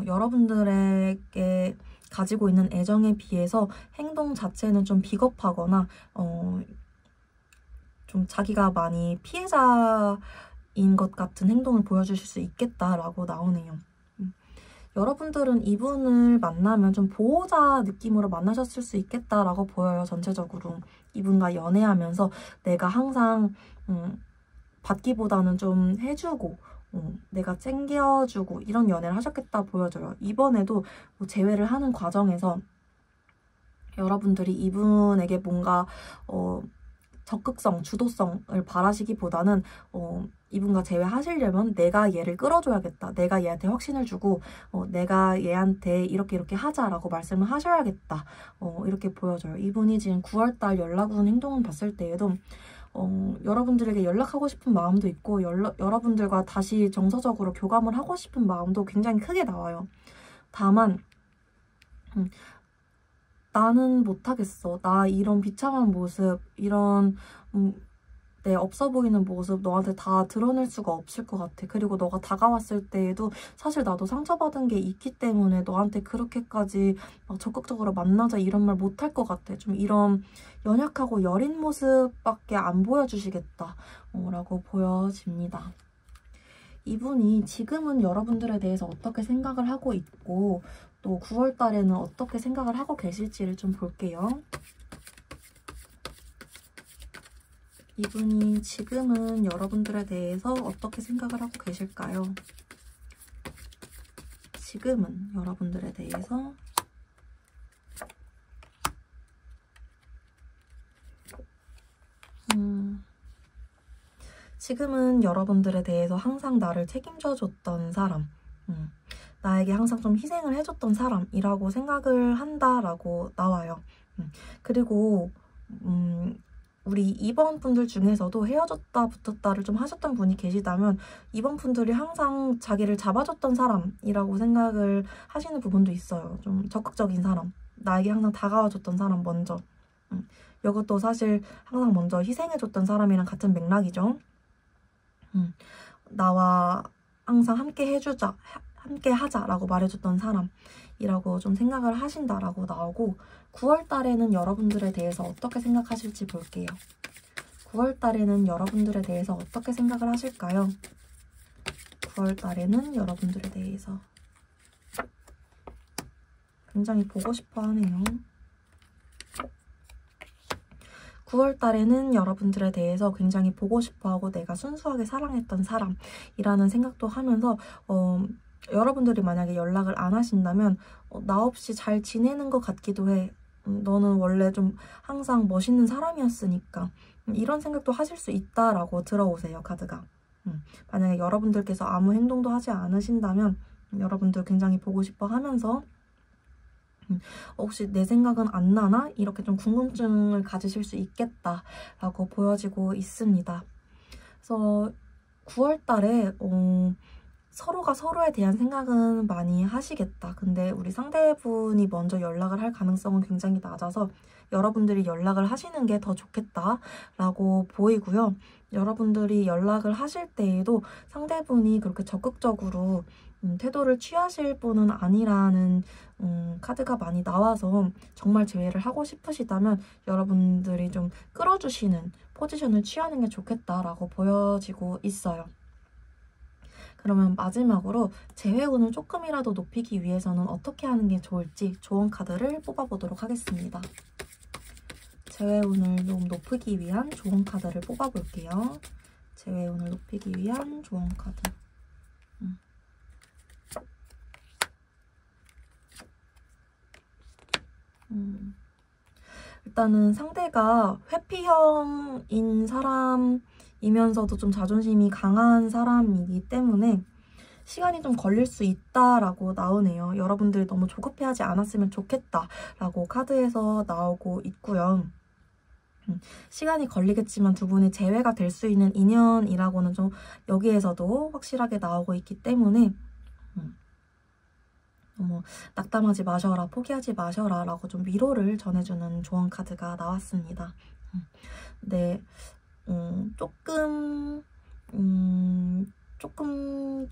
여러분들에게 가지고 있는 애정에 비해서 행동 자체는 좀 비겁하거나 좀 자기가 많이 피해자인 것 같은 행동을 보여주실 수 있겠다라고 나오네요. 여러분들은 이분을 만나면 좀 보호자 느낌으로 만나셨을 수 있겠다라고 보여요. 전체적으로. 이분과 연애하면서 내가 항상 받기보다는 좀 해주고 내가 챙겨주고 이런 연애를 하셨겠다 보여져요. 이번에도 뭐 재회를 하는 과정에서 여러분들이 이분에게 뭔가 적극성, 주도성을 바라시기보다는 이분과 재회하시려면 내가 얘를 끌어줘야겠다. 내가 얘한테 확신을 주고 내가 얘한테 이렇게 하자라고 말씀을 하셔야겠다. 이렇게 보여져요. 이분이 지금 9월달 연락 온 행동을 봤을 때에도 여러분들에게 연락하고 싶은 마음도 있고 여러분들과 다시 정서적으로 교감을 하고 싶은 마음도 굉장히 크게 나와요. 다만 나는 못하겠어. 나 이런 비참한 모습, 이런 내 없어 보이는 모습 너한테 다 드러낼 수가 없을 것 같아. 그리고 너가 다가왔을 때에도 사실 나도 상처받은 게 있기 때문에 너한테 그렇게까지 막 적극적으로 만나자 이런 말 못할 것 같아. 좀 이런 연약하고 여린 모습밖에 안 보여주시겠다 라고 보여집니다. 이분이 지금은 여러분들에 대해서 어떻게 생각을 하고 있고 또 9월 달에는 어떻게 생각을 하고 계실지를 좀 볼게요. 이분이 지금은 여러분들에 대해서 어떻게 생각을 하고 계실까요? 지금은 여러분들에 대해서 지금은 여러분들에 대해서 항상 나를 책임져줬던 사람, 나에게 항상 좀 희생을 해줬던 사람이라고 생각을 한다라고 나와요. 그리고 우리 2번 분들 중에서도 헤어졌다 붙었다를 좀 하셨던 분이 계시다면 2번 분들이 항상 자기를 잡아줬던 사람이라고 생각을 하시는 부분도 있어요. 좀 적극적인 사람, 나에게 항상 다가와줬던 사람 먼저. 이것도 사실 항상 먼저 희생해줬던 사람이랑 같은 맥락이죠. 나와 항상 함께 해주자, 함께 하자라고 말해줬던 사람이라고 좀 생각을 하신다라고 나오고 9월 달에는 여러분들에 대해서 어떻게 생각하실지 볼게요. 9월 달에는 여러분들에 대해서 어떻게 생각을 하실까요? 9월 달에는 여러분들에 대해서 굉장히 보고 싶어 하네요. 9월 달에는 여러분들에 대해서 굉장히 보고 싶어하고 내가 순수하게 사랑했던 사람이라는 생각도 하면서 여러분들이 만약에 연락을 안 하신다면 나 없이 잘 지내는 것 같기도 해. 너는 원래 좀 항상 멋있는 사람이었으니까 이런 생각도 하실 수 있다라고 들어오세요. 카드가. 만약에 여러분들께서 아무 행동도 하지 않으신다면 여러분들 굉장히 보고 싶어 하면서 혹시 내 생각은 안 나나? 이렇게 좀 궁금증을 가지실 수 있겠다라고 보여지고 있습니다. 그래서 9월 달에 서로가 서로에 대한 생각은 많이 하시겠다. 근데 우리 상대분이 먼저 연락을 할 가능성은 굉장히 낮아서 여러분들이 연락을 하시는 게 더 좋겠다라고 보이고요. 여러분들이 연락을 하실 때에도 상대분이 그렇게 적극적으로 태도를 취하실 분은 아니라는 카드가 많이 나와서 정말 재회를 하고 싶으시다면 여러분들이 좀 끌어주시는 포지션을 취하는 게 좋겠다라고 보여지고 있어요. 그러면 마지막으로 재회운을 조금이라도 높이기 위해서는 어떻게 하는 게 좋을지 조언 카드를 뽑아보도록 하겠습니다. 재회운을 좀 높이기 위한 조언 카드를 뽑아볼게요. 재회운을 높이기 위한 조언 카드. 일단은 상대가 회피형인 사람이면서도 좀 자존심이 강한 사람이기 때문에 시간이 좀 걸릴 수 있다라고 나오네요. 여러분들이 너무 조급해하지 않았으면 좋겠다라고 카드에서 나오고 있고요. 시간이 걸리겠지만 두 분이 재회가 될 수 있는 인연이라고는 좀 여기에서도 확실하게 나오고 있기 때문에 너무 낙담하지 마셔라, 포기하지 마셔라 라고 좀 위로를 전해주는 조언 카드가 나왔습니다. 네, 조금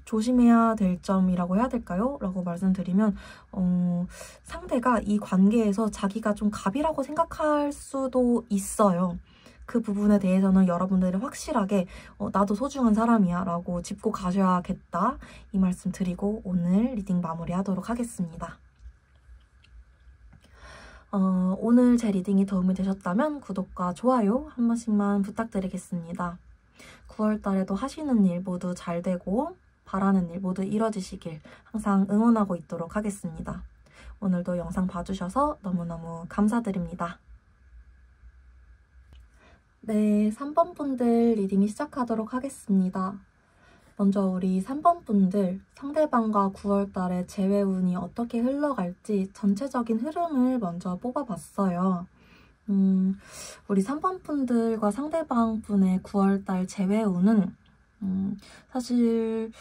조심해야 될 점이라고 해야 될까요? 라고 말씀드리면 상대가 이 관계에서 자기가 좀 갑이라고 생각할 수도 있어요. 그 부분에 대해서는 여러분들이 확실하게 나도 소중한 사람이야 라고 짚고 가셔야겠다, 이 말씀 드리고 오늘 리딩 마무리하도록 하겠습니다. 오늘 제 리딩이 도움이 되셨다면 구독과 좋아요 한 번씩만 부탁드리겠습니다. 9월달에도 하시는 일 모두 잘 되고 바라는 일 모두 이뤄지시길 항상 응원하고 있도록 하겠습니다. 오늘도 영상 봐주셔서 너무너무 감사드립니다. 네, 3번 분들 리딩 시작하도록 하겠습니다. 먼저 우리 3번 분들 상대방과 9월달에 재회운이 어떻게 흘러갈지 전체적인 흐름을 먼저 뽑아봤어요. 우리 3번 분들과 상대방 분의 9월달 재회운은 사실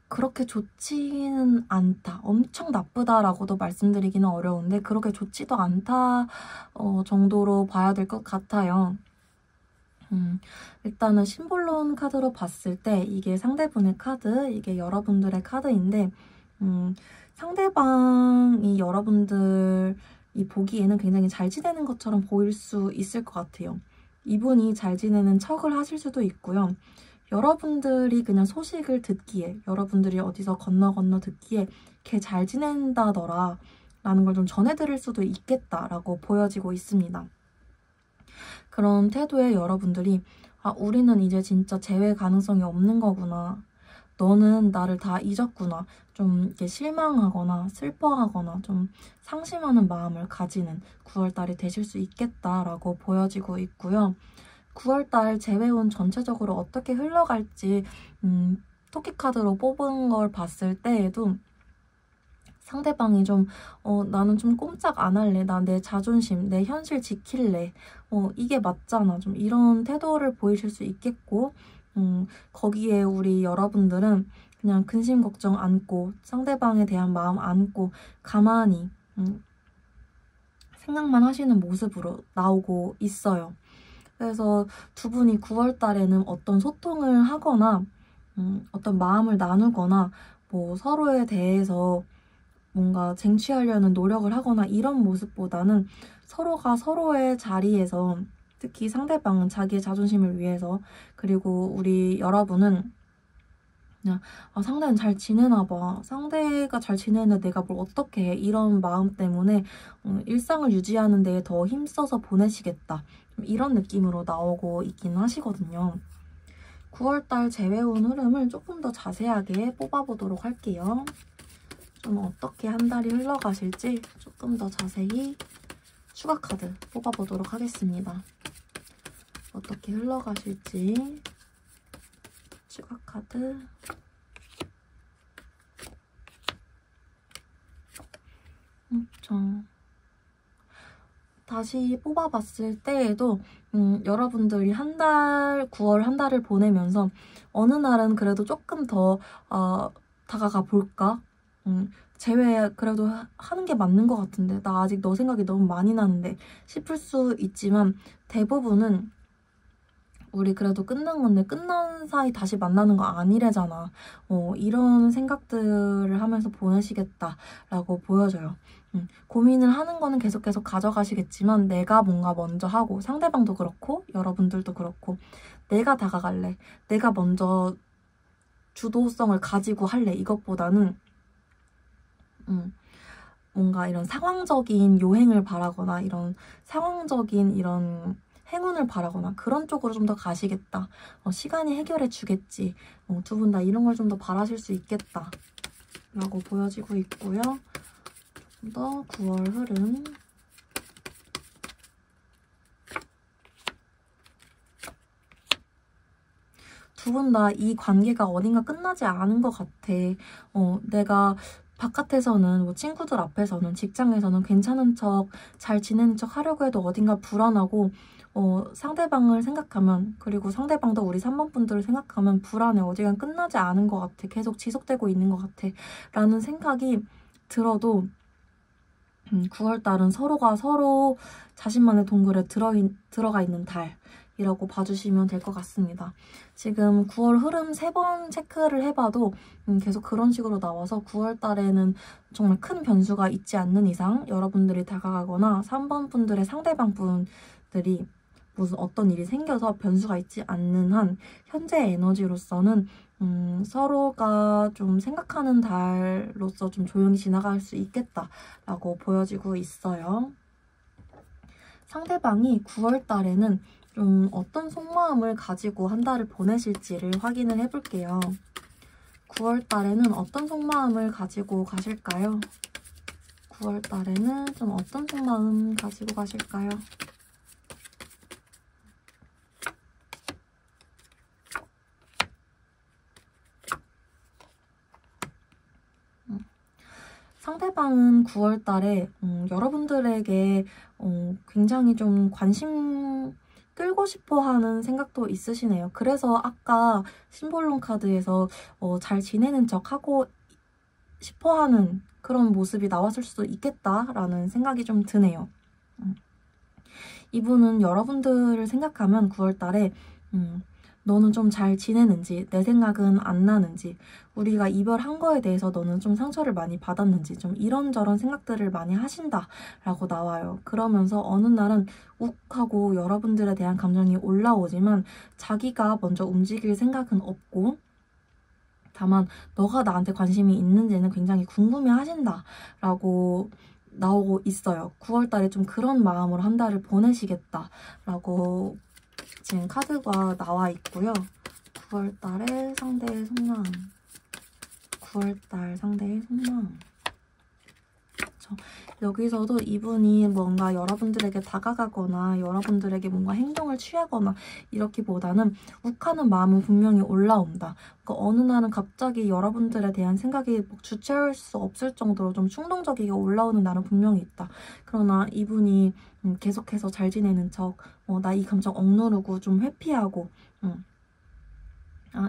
그렇게 좋지는 않다, 엄청 나쁘다라고도 말씀드리기는 어려운데 그렇게 좋지도 않다 정도로 봐야 될 것 같아요. 일단은 심볼론 카드로 봤을 때 이게 상대분의 카드, 이게 여러분들의 카드인데 상대방이 여러분들이 보기에는 굉장히 잘 지내는 것처럼 보일 수 있을 것 같아요. 이분이 잘 지내는 척을 하실 수도 있고요. 여러분들이 그냥 소식을 듣기에, 여러분들이 어디서 건너 듣기에 걔 잘 지낸다더라 라는 걸 좀 전해드릴 수도 있겠다라고 보여지고 있습니다. 그런 태도에 여러분들이 우리는 이제 진짜 재회 가능성이 없는 거구나, 너는 나를 다 잊었구나, 좀 이렇게 실망하거나 슬퍼하거나 좀 상심하는 마음을 가지는 9월달이 되실 수 있겠다라고 보여지고 있고요. 9월달 재회운 전체적으로 어떻게 흘러갈지 토끼카드로 뽑은 걸 봤을 때에도 상대방이 좀 나는 좀 꼼짝 안 할래, 나 내 자존심, 내 현실 지킬래, 이게 맞잖아, 좀 이런 태도를 보이실 수 있겠고, 거기에 우리 여러분들은 그냥 근심 걱정 안고 상대방에 대한 마음 안고 가만히 생각만 하시는 모습으로 나오고 있어요. 그래서 두 분이 9월달에는 어떤 소통을 하거나 어떤 마음을 나누거나 뭐 서로에 대해서 뭔가 쟁취하려는 노력을 하거나 이런 모습보다는 서로가 서로의 자리에서, 특히 상대방은 자기의 자존심을 위해서, 그리고 우리 여러분은 그냥 상대는 잘 지내나 봐, 상대가 잘 지내는데 내가 뭘 어떻게 해, 이런 마음 때문에 일상을 유지하는 데에 더 힘써서 보내시겠다, 이런 느낌으로 나오고 있긴 하시거든요. 9월달 재회운 흐름을 조금 더 자세하게 뽑아보도록 할게요. 좀 어떻게 한 달이 흘러가실지 조금 더 자세히 추가 카드 뽑아보도록 하겠습니다. 어떻게 흘러가실지 추가 카드. 다시 뽑아봤을 때에도 여러분들이 9월 한 달을 보내면서 어느 날은 그래도 조금 더 다가가 볼까? 재회 그래도 하는 게 맞는 것 같은데, 나 아직 너 생각이 너무 많이 나는데 싶을 수 있지만 대부분은 우리 그래도 끝난 건데 끝난 사이 다시 만나는 거 아니래잖아. 이런 생각들을 하면서 보내시겠다라고 보여져요. 고민을 하는 거는 계속 가져가시겠지만 내가 뭔가 먼저 하고, 상대방도 그렇고 여러분들도 그렇고, 내가 다가갈래, 내가 먼저 주도성을 가지고 할래, 이것보다는 뭔가 이런 상황적인 요행을 바라거나 이런 상황적인 이런 행운을 바라거나 그런 쪽으로 좀 더 가시겠다, 시간이 해결해 주겠지, 두 분 다 이런 걸 좀 더 바라실 수 있겠다 라고 보여지고 있고요. 좀 더 9월 흐름. 두 분 다 이 관계가 어딘가 끝나지 않은 것 같아. 내가 바깥에서는, 뭐 친구들 앞에서는, 직장에서는 괜찮은 척, 잘 지내는 척 하려고 해도 어딘가 불안하고, 상대방을 생각하면, 그리고 상대방도 우리 3번 분들을 생각하면 불안해. 어디가 끝나지 않은 것 같아. 계속 지속되고 있는 것 같아. 라는 생각이 들어도 9월달은 서로가 서로 자신만의 동굴에 들어가 있는 달이라고 봐주시면 될 것 같습니다. 지금 9월 흐름 3번 체크를 해봐도 계속 그런 식으로 나와서 9월달에는 정말 큰 변수가 있지 않는 이상 여러분들이 다가가거나 3번 분들의 상대방 분들이 무슨 어떤 일이 생겨서 변수가 있지 않는 한 현재 에너지로서는 서로가 좀 생각하는 달로서 좀 조용히 지나갈 수 있겠다라고 보여지고 있어요. 상대방이 9월 달에는 좀 어떤 속마음을 가지고 한 달을 보내실지를 확인을 해볼게요. 9월 달에는 어떤 속마음을 가지고 가실까요? 9월 달에는 좀 어떤 속마음 가지고 가실까요? 상대방은 9월 달에 여러분들에게 굉장히 좀 관심 끌고 싶어 하는 생각도 있으시네요. 그래서 아까 심볼론 카드에서 잘 지내는 척 하고 싶어 하는 그런 모습이 나왔을 수도 있겠다라는 생각이 좀 드네요. 이분은 여러분들을 생각하면 9월 달에 너는 좀 잘 지내는지, 내 생각은 안 나는지, 우리가 이별한 거에 대해서 너는 좀 상처를 많이 받았는지, 좀 이런저런 생각들을 많이 하신다라고 나와요. 그러면서 어느 날은 욱하고 여러분들에 대한 감정이 올라오지만 자기가 먼저 움직일 생각은 없고, 다만 너가 나한테 관심이 있는지는 굉장히 궁금해 하신다라고 나오고 있어요. 9월 달에 좀 그런 마음으로 한 달을 보내시겠다라고 지금 카드가 나와 있고요. 9월 달에 상대의 속마음. 9월 달 상대의 속마음. 그쵸. 여기서도 이분이 뭔가 여러분들에게 다가가거나 여러분들에게 뭔가 행동을 취하거나 이렇기보다는 욱하는 마음은 분명히 올라온다. 그러니까 어느 날은 갑자기 여러분들에 대한 생각이 주체할 수 없을 정도로 좀 충동적이게 올라오는 날은 분명히 있다. 그러나 이분이 계속해서 잘 지내는 척, 나 이 감정 억누르고 좀 회피하고,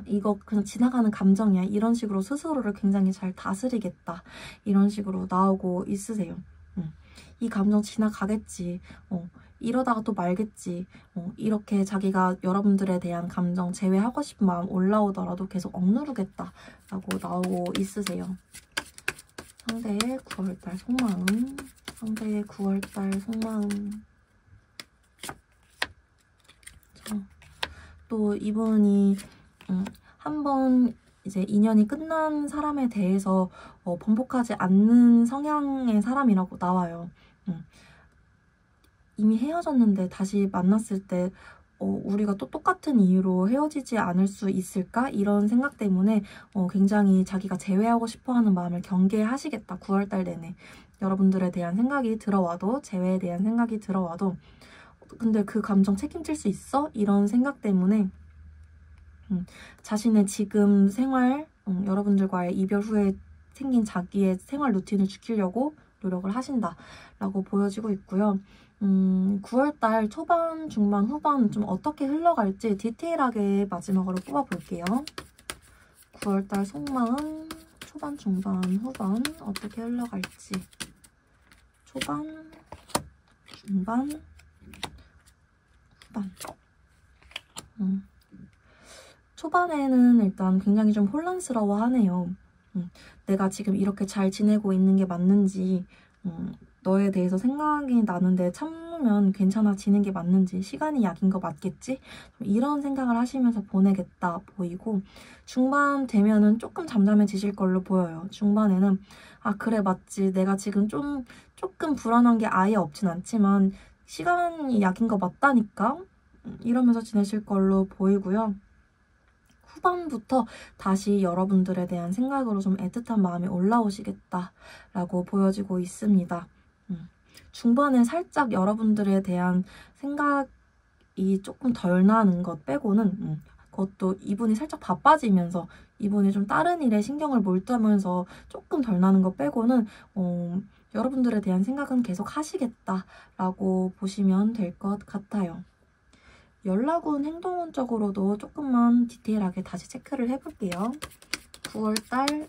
이거 그냥 지나가는 감정이야. 이런 식으로 스스로를 굉장히 잘 다스리겠다. 이런 식으로 나오고 있으세요. 이 감정 지나가겠지. 이러다가 또 말겠지. 이렇게 자기가 여러분들에 대한 감정 제외하고 싶은 마음 올라오더라도 계속 억누르겠다라고 나오고 있으세요. 상대의 9월달 속마음. 상대의 9월달 속마음. 또 이분이 한번 이제 인연이 끝난 사람에 대해서 번복하지 않는 성향의 사람이라고 나와요. 이미 헤어졌는데 다시 만났을 때 우리가 또 똑같은 이유로 헤어지지 않을 수 있을까? 이런 생각 때문에 굉장히 자기가 제외하고 싶어하는 마음을 경계하시겠다. 9월달 내내. 여러분들에 대한 생각이 들어와도, 재회에 대한 생각이 들어와도 근데 그 감정 책임질 수 있어? 이런 생각 때문에 자신의 지금 생활, 여러분들과의 이별 후에 생긴 자기의 생활 루틴을 지키려고 노력을 하신다라고 보여지고 있고요. 9월달 초반, 중반, 후반 좀 어떻게 흘러갈지 디테일하게 마지막으로 뽑아볼게요. 9월달 속마음, 초반, 중반, 후반 어떻게 흘러갈지. 초반, 중반, 후반. 초반에는 일단 굉장히 좀 혼란스러워 하네요. 내가 지금 이렇게 잘 지내고 있는 게 맞는지, 너에 대해서 생각이 나는데 참으면 괜찮아지는 게 맞는지, 시간이 약인 거 맞겠지? 이런 생각을 하시면서 보내겠다 보이고, 중반 되면은 조금 잠잠해지실 걸로 보여요. 중반에는 그래 맞지, 내가 지금 조금 불안한 게 아예 없진 않지만 시간이 약인 거 맞다니까? 이러면서 지내실 걸로 보이고요. 후반부터 다시 여러분들에 대한 생각으로 좀 애틋한 마음이 올라오시겠다라고 보여지고 있습니다. 중반에 살짝 여러분들에 대한 생각이 조금 덜 나는 것 빼고는 그것도 이분이 살짝 바빠지면서 이분이 좀 다른 일에 신경을 몰두하면서 조금 덜 나는 것 빼고는 여러분들에 대한 생각은 계속 하시겠다라고 보시면 될 것 같아요. 연락운, 행동운 쪽으로도 조금만 디테일하게 다시 체크를 해볼게요. 9월달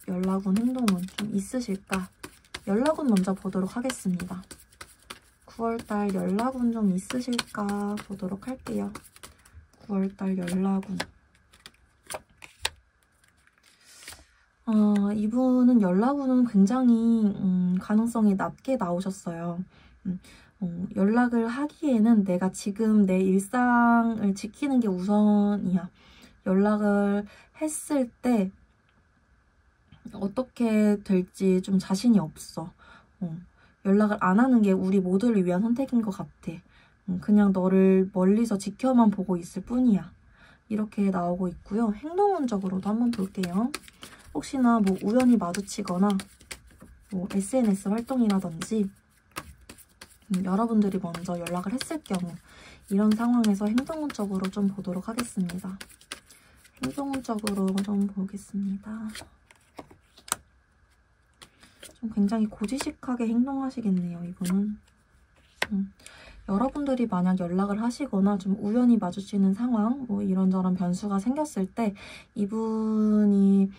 연락운, 행동운 좀 있으실까? 연락운 먼저 보도록 하겠습니다. 9월달 연락운 좀 있으실까 보도록 할게요. 9월달 연락운. 이분은 연락운은 굉장히 가능성이 낮게 나오셨어요. 연락을 하기에는 내가 지금 내 일상을 지키는 게 우선이야. 연락을 했을 때 어떻게 될지 좀 자신이 없어. 연락을 안 하는 게 우리 모두를 위한 선택인 것 같아. 그냥 너를 멀리서 지켜만 보고 있을 뿐이야. 이렇게 나오고 있고요. 행동운적으로도 한번 볼게요. 혹시나 뭐 우연히 마주치거나 뭐 SNS 활동이라든지 여러분들이 먼저 연락을 했을 경우 이런 상황에서 행동운적으로 좀 보도록 하겠습니다. 행동운적으로 좀 보겠습니다. 좀 굉장히 고지식하게 행동하시겠네요, 이분은. 여러분들이 만약 연락을 하시거나 좀 우연히 마주치는 상황, 뭐 이런저런 변수가 생겼을 때 이분이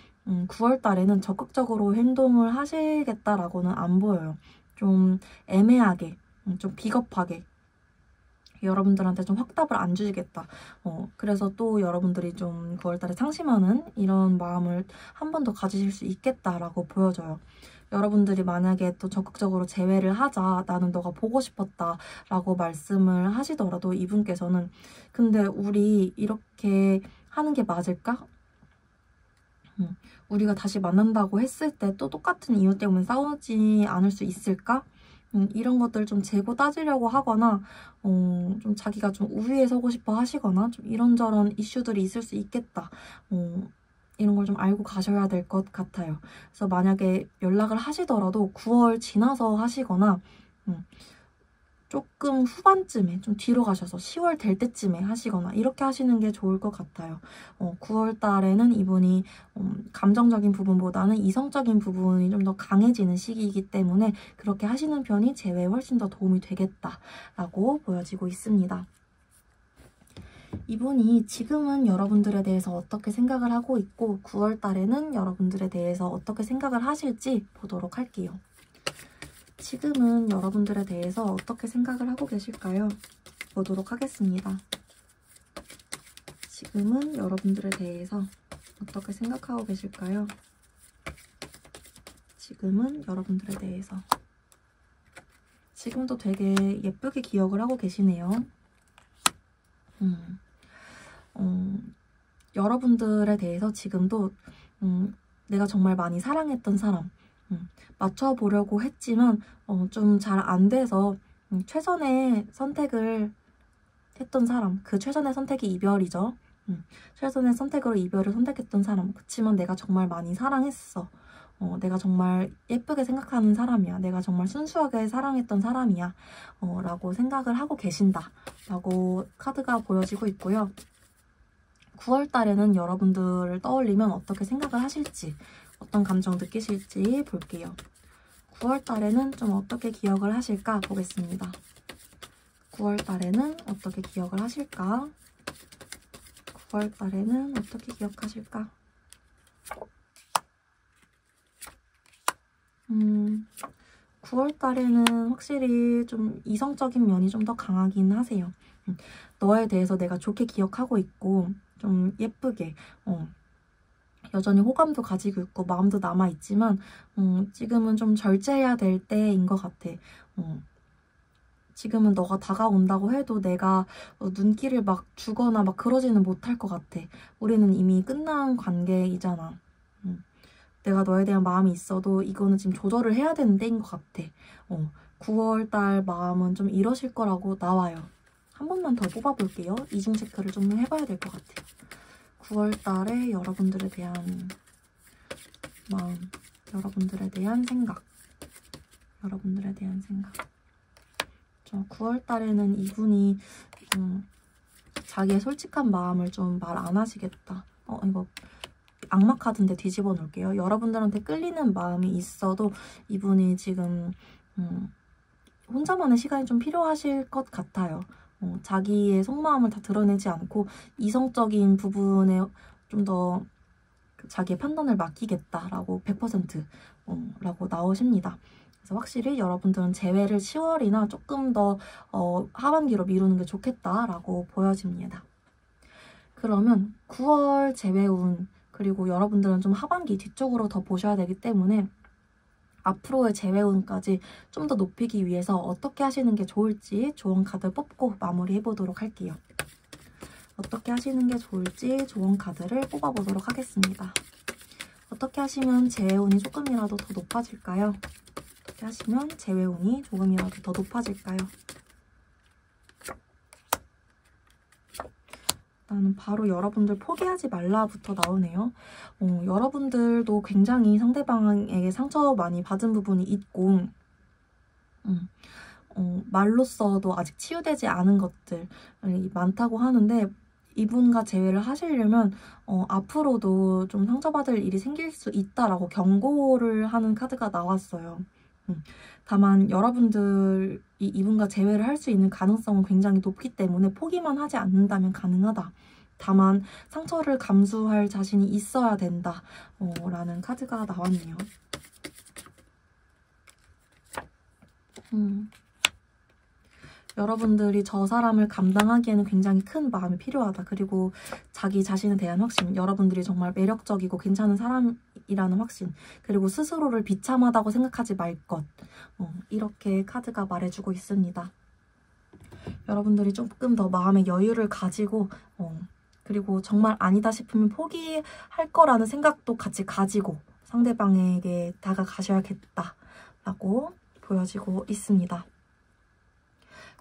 9월 달에는 적극적으로 행동을 하시겠다라고는 안 보여요. 좀 애매하게, 좀 비겁하게 여러분들한테 좀 확답을 안 주시겠다. 그래서 또 여러분들이 좀 9월 달에 상심하는 이런 마음을 한 번 더 가지실 수 있겠다라고 보여져요. 여러분들이 만약에 또 적극적으로 재회를 하자, 나는 너가 보고 싶었다 라고 말씀을 하시더라도 이분께서는 근데 우리 이렇게 하는 게 맞을까? 우리가 다시 만난다고 했을 때 또 똑같은 이유 때문에 싸우지 않을 수 있을까? 이런 것들 좀 재고 따지려고 하거나 좀 자기가 좀 우위에 서고 싶어 하시거나 좀 이런저런 이슈들이 있을 수 있겠다. 이런 걸 좀 알고 가셔야 될 것 같아요. 그래서 만약에 연락을 하시더라도 9월 지나서 하시거나 조금 후반쯤에 좀 뒤로 가셔서 10월 될 때쯤에 하시거나 이렇게 하시는 게 좋을 것 같아요. 9월 달에는 이분이 감정적인 부분보다는 이성적인 부분이 좀 더 강해지는 시기이기 때문에 그렇게 하시는 편이 재회에 훨씬 더 도움이 되겠다라고 보여지고 있습니다. 이분이 지금은 여러분들에 대해서 어떻게 생각을 하고 있고 9월 달에는 여러분들에 대해서 어떻게 생각을 하실지 보도록 할게요. 지금은 여러분들에 대해서 어떻게 생각을 하고 계실까요? 보도록 하겠습니다. 지금은 여러분들에 대해서 어떻게 생각하고 계실까요? 지금은 여러분들에 대해서 지금도 되게 예쁘게 기억을 하고 계시네요. 여러분들에 대해서 지금도 내가 정말 많이 사랑했던 사람 맞춰보려고 했지만 좀 잘 안 돼서 최선의 선택을 했던 사람, 그 최선의 선택이 이별이죠. 최선의 선택으로 이별을 선택했던 사람. 그치만 내가 정말 많이 사랑했어. 내가 정말 예쁘게 생각하는 사람이야. 내가 정말 순수하게 사랑했던 사람이야. 라고 생각을 하고 계신다. 라고 카드가 보여지고 있고요. 9월 달에는 여러분들을 떠올리면 어떻게 생각을 하실지, 어떤 감정 느끼실지 볼게요. 9월 달에는 좀 어떻게 기억을 하실까 보겠습니다. 9월 달에는 어떻게 기억을 하실까? 9월 달에는 어떻게 기억하실까? 9월 달에는 확실히 좀 이성적인 면이 좀 더 강하긴 하세요. 너에 대해서 내가 좋게 기억하고 있고 좀 예쁘게 여전히 호감도 가지고 있고 마음도 남아있지만 지금은 좀 절제해야 될 때인 것 같아. 지금은 너가 다가온다고 해도 내가 눈길을 막 주거나 막 그러지는 못할 것 같아. 우리는 이미 끝난 관계이잖아. 내가 너에 대한 마음이 있어도 이거는 지금 조절을 해야 되는 때인 것 같아. 9월달 마음은 좀 이러실 거라고 나와요. 한 번만 더 뽑아볼게요. 이중 체크를 좀 해봐야 될 것 같아요. 9월달에 여러분들에 대한 마음, 여러분들에 대한 생각, 여러분들에 대한 생각. 9월달에는 이분이 자기의 솔직한 마음을 좀 말 안 하시겠다. 이거 악마 카드인데 뒤집어 놓을게요. 여러분들한테 끌리는 마음이 있어도 이분이 지금 혼자만의 시간이 좀 필요하실 것 같아요. 자기의 속마음을 다 드러내지 않고 이성적인 부분에 좀 더 자기의 판단을 맡기겠다라고 100% 라고 나오십니다. 그래서 확실히 여러분들은 재회를 10월이나 조금 더 하반기로 미루는 게 좋겠다라고 보여집니다. 그러면 9월 재회운 그리고 여러분들은 좀 하반기 뒤쪽으로 더 보셔야 되기 때문에 앞으로의 재회운까지 좀 더 높이기 위해서 어떻게 하시는 게 좋을지 조언 카드 뽑고 마무리해보도록 할게요. 어떻게 하시는 게 좋을지 조언 카드를 뽑아보도록 하겠습니다. 어떻게 하시면 재회운이 조금이라도 더 높아질까요? 어떻게 하시면 재회운이 조금이라도 더 높아질까요? 나는 바로 여러분들 포기하지 말라부터 나오네요. 여러분들도 굉장히 상대방에게 상처 많이 받은 부분이 있고 말로써도 아직 치유되지 않은 것들이 많다고 하는데 이분과 재회를 하시려면 앞으로도 좀 상처받을 일이 생길 수 있다라고 경고를 하는 카드가 나왔어요. 다만 여러분들이 이분과 재회를 할 수 있는 가능성은 굉장히 높기 때문에 포기만 하지 않는다면 가능하다. 다만 상처를 감수할 자신이 있어야 된다 라는 카드가 나왔네요. 여러분들이 저 사람을 감당하기에는 굉장히 큰 마음이 필요하다. 그리고 자기 자신에 대한 확신, 여러분들이 정말 매력적이고 괜찮은 사람이라는 확신, 그리고 스스로를 비참하다고 생각하지 말 것, 이렇게 카드가 말해주고 있습니다. 여러분들이 조금 더 마음의 여유를 가지고 그리고 정말 아니다 싶으면 포기할 거라는 생각도 같이 가지고 상대방에게 다가가셔야겠다라고 보여지고 있습니다.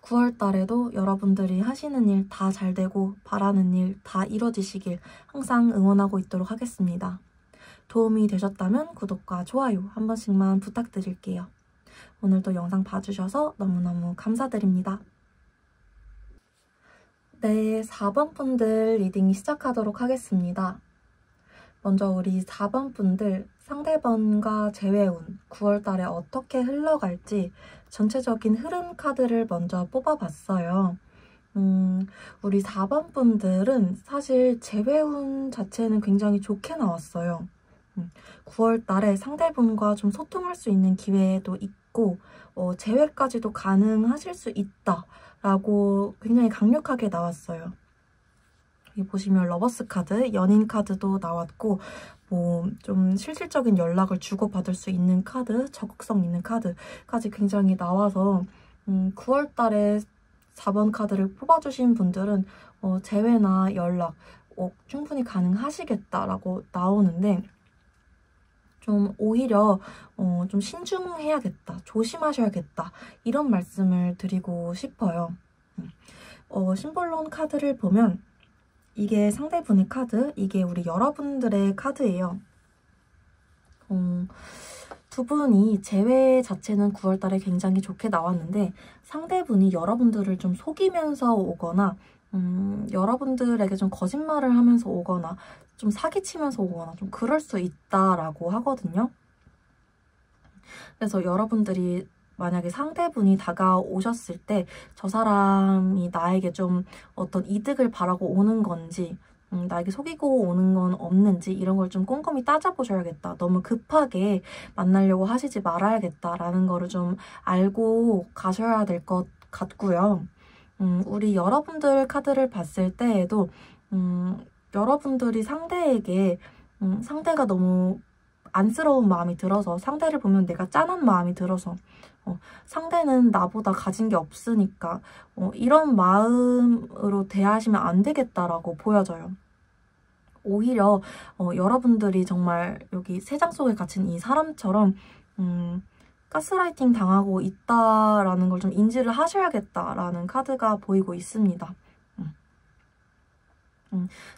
9월 달에도 여러분들이 하시는 일 다 잘되고 바라는 일 다 이뤄지시길 항상 응원하고 있도록 하겠습니다. 도움이 되셨다면 구독과 좋아요 한 번씩만 부탁드릴게요. 오늘도 영상 봐주셔서 너무너무 감사드립니다. 네, 4번 분들 리딩 시작하도록 하겠습니다. 먼저 우리 4번 분들 상대방과 재회운 9월 달에 어떻게 흘러갈지 전체적인 흐름 카드를 먼저 뽑아봤어요. 우리 4번 분들은 사실 재회운 자체는 굉장히 좋게 나왔어요. 9월 달에 상대분과 좀 소통할 수 있는 기회도 있고 재회까지도 가능하실 수 있다라고 굉장히 강력하게 나왔어요. 여기 보시면 러버스 카드, 연인 카드도 나왔고 좀 실질적인 연락을 주고받을 수 있는 카드, 적극성 있는 카드까지 굉장히 나와서 9월 달에 4번 카드를 뽑아주신 분들은 재회나 연락 충분히 가능하시겠다라고 나오는데 좀 오히려 좀 신중해야겠다, 조심하셔야겠다 이런 말씀을 드리고 싶어요. 심볼론 카드를 보면 이게 상대분의 카드, 이게 우리 여러분들의 카드예요. 두 분이 재회 자체는 9월 달에 굉장히 좋게 나왔는데 상대분이 여러분들을 좀 속이면서 오거나 여러분들에게 좀 거짓말을 하면서 오거나 좀 사기치면서 오거나 좀 그럴 수 있다라고 하거든요. 그래서 여러분들이 만약에 상대분이 다가오셨을 때 저 사람이 나에게 좀 어떤 이득을 바라고 오는 건지 나에게 속이고 오는 건 없는지 이런 걸 좀 꼼꼼히 따져보셔야겠다. 너무 급하게 만나려고 하시지 말아야겠다라는 거를 좀 알고 가셔야 될 것 같고요. 우리 여러분들 카드를 봤을 때에도 여러분들이 상대에게 상대가 너무 안쓰러운 마음이 들어서 상대를 보면 내가 짠한 마음이 들어서 상대는 나보다 가진 게 없으니까 이런 마음으로 대하시면 안 되겠다라고 보여져요. 오히려 여러분들이 정말 여기 세 장 속에 갇힌 이 사람처럼 가스라이팅 당하고 있다라는 걸 좀 인지를 하셔야겠다라는 카드가 보이고 있습니다.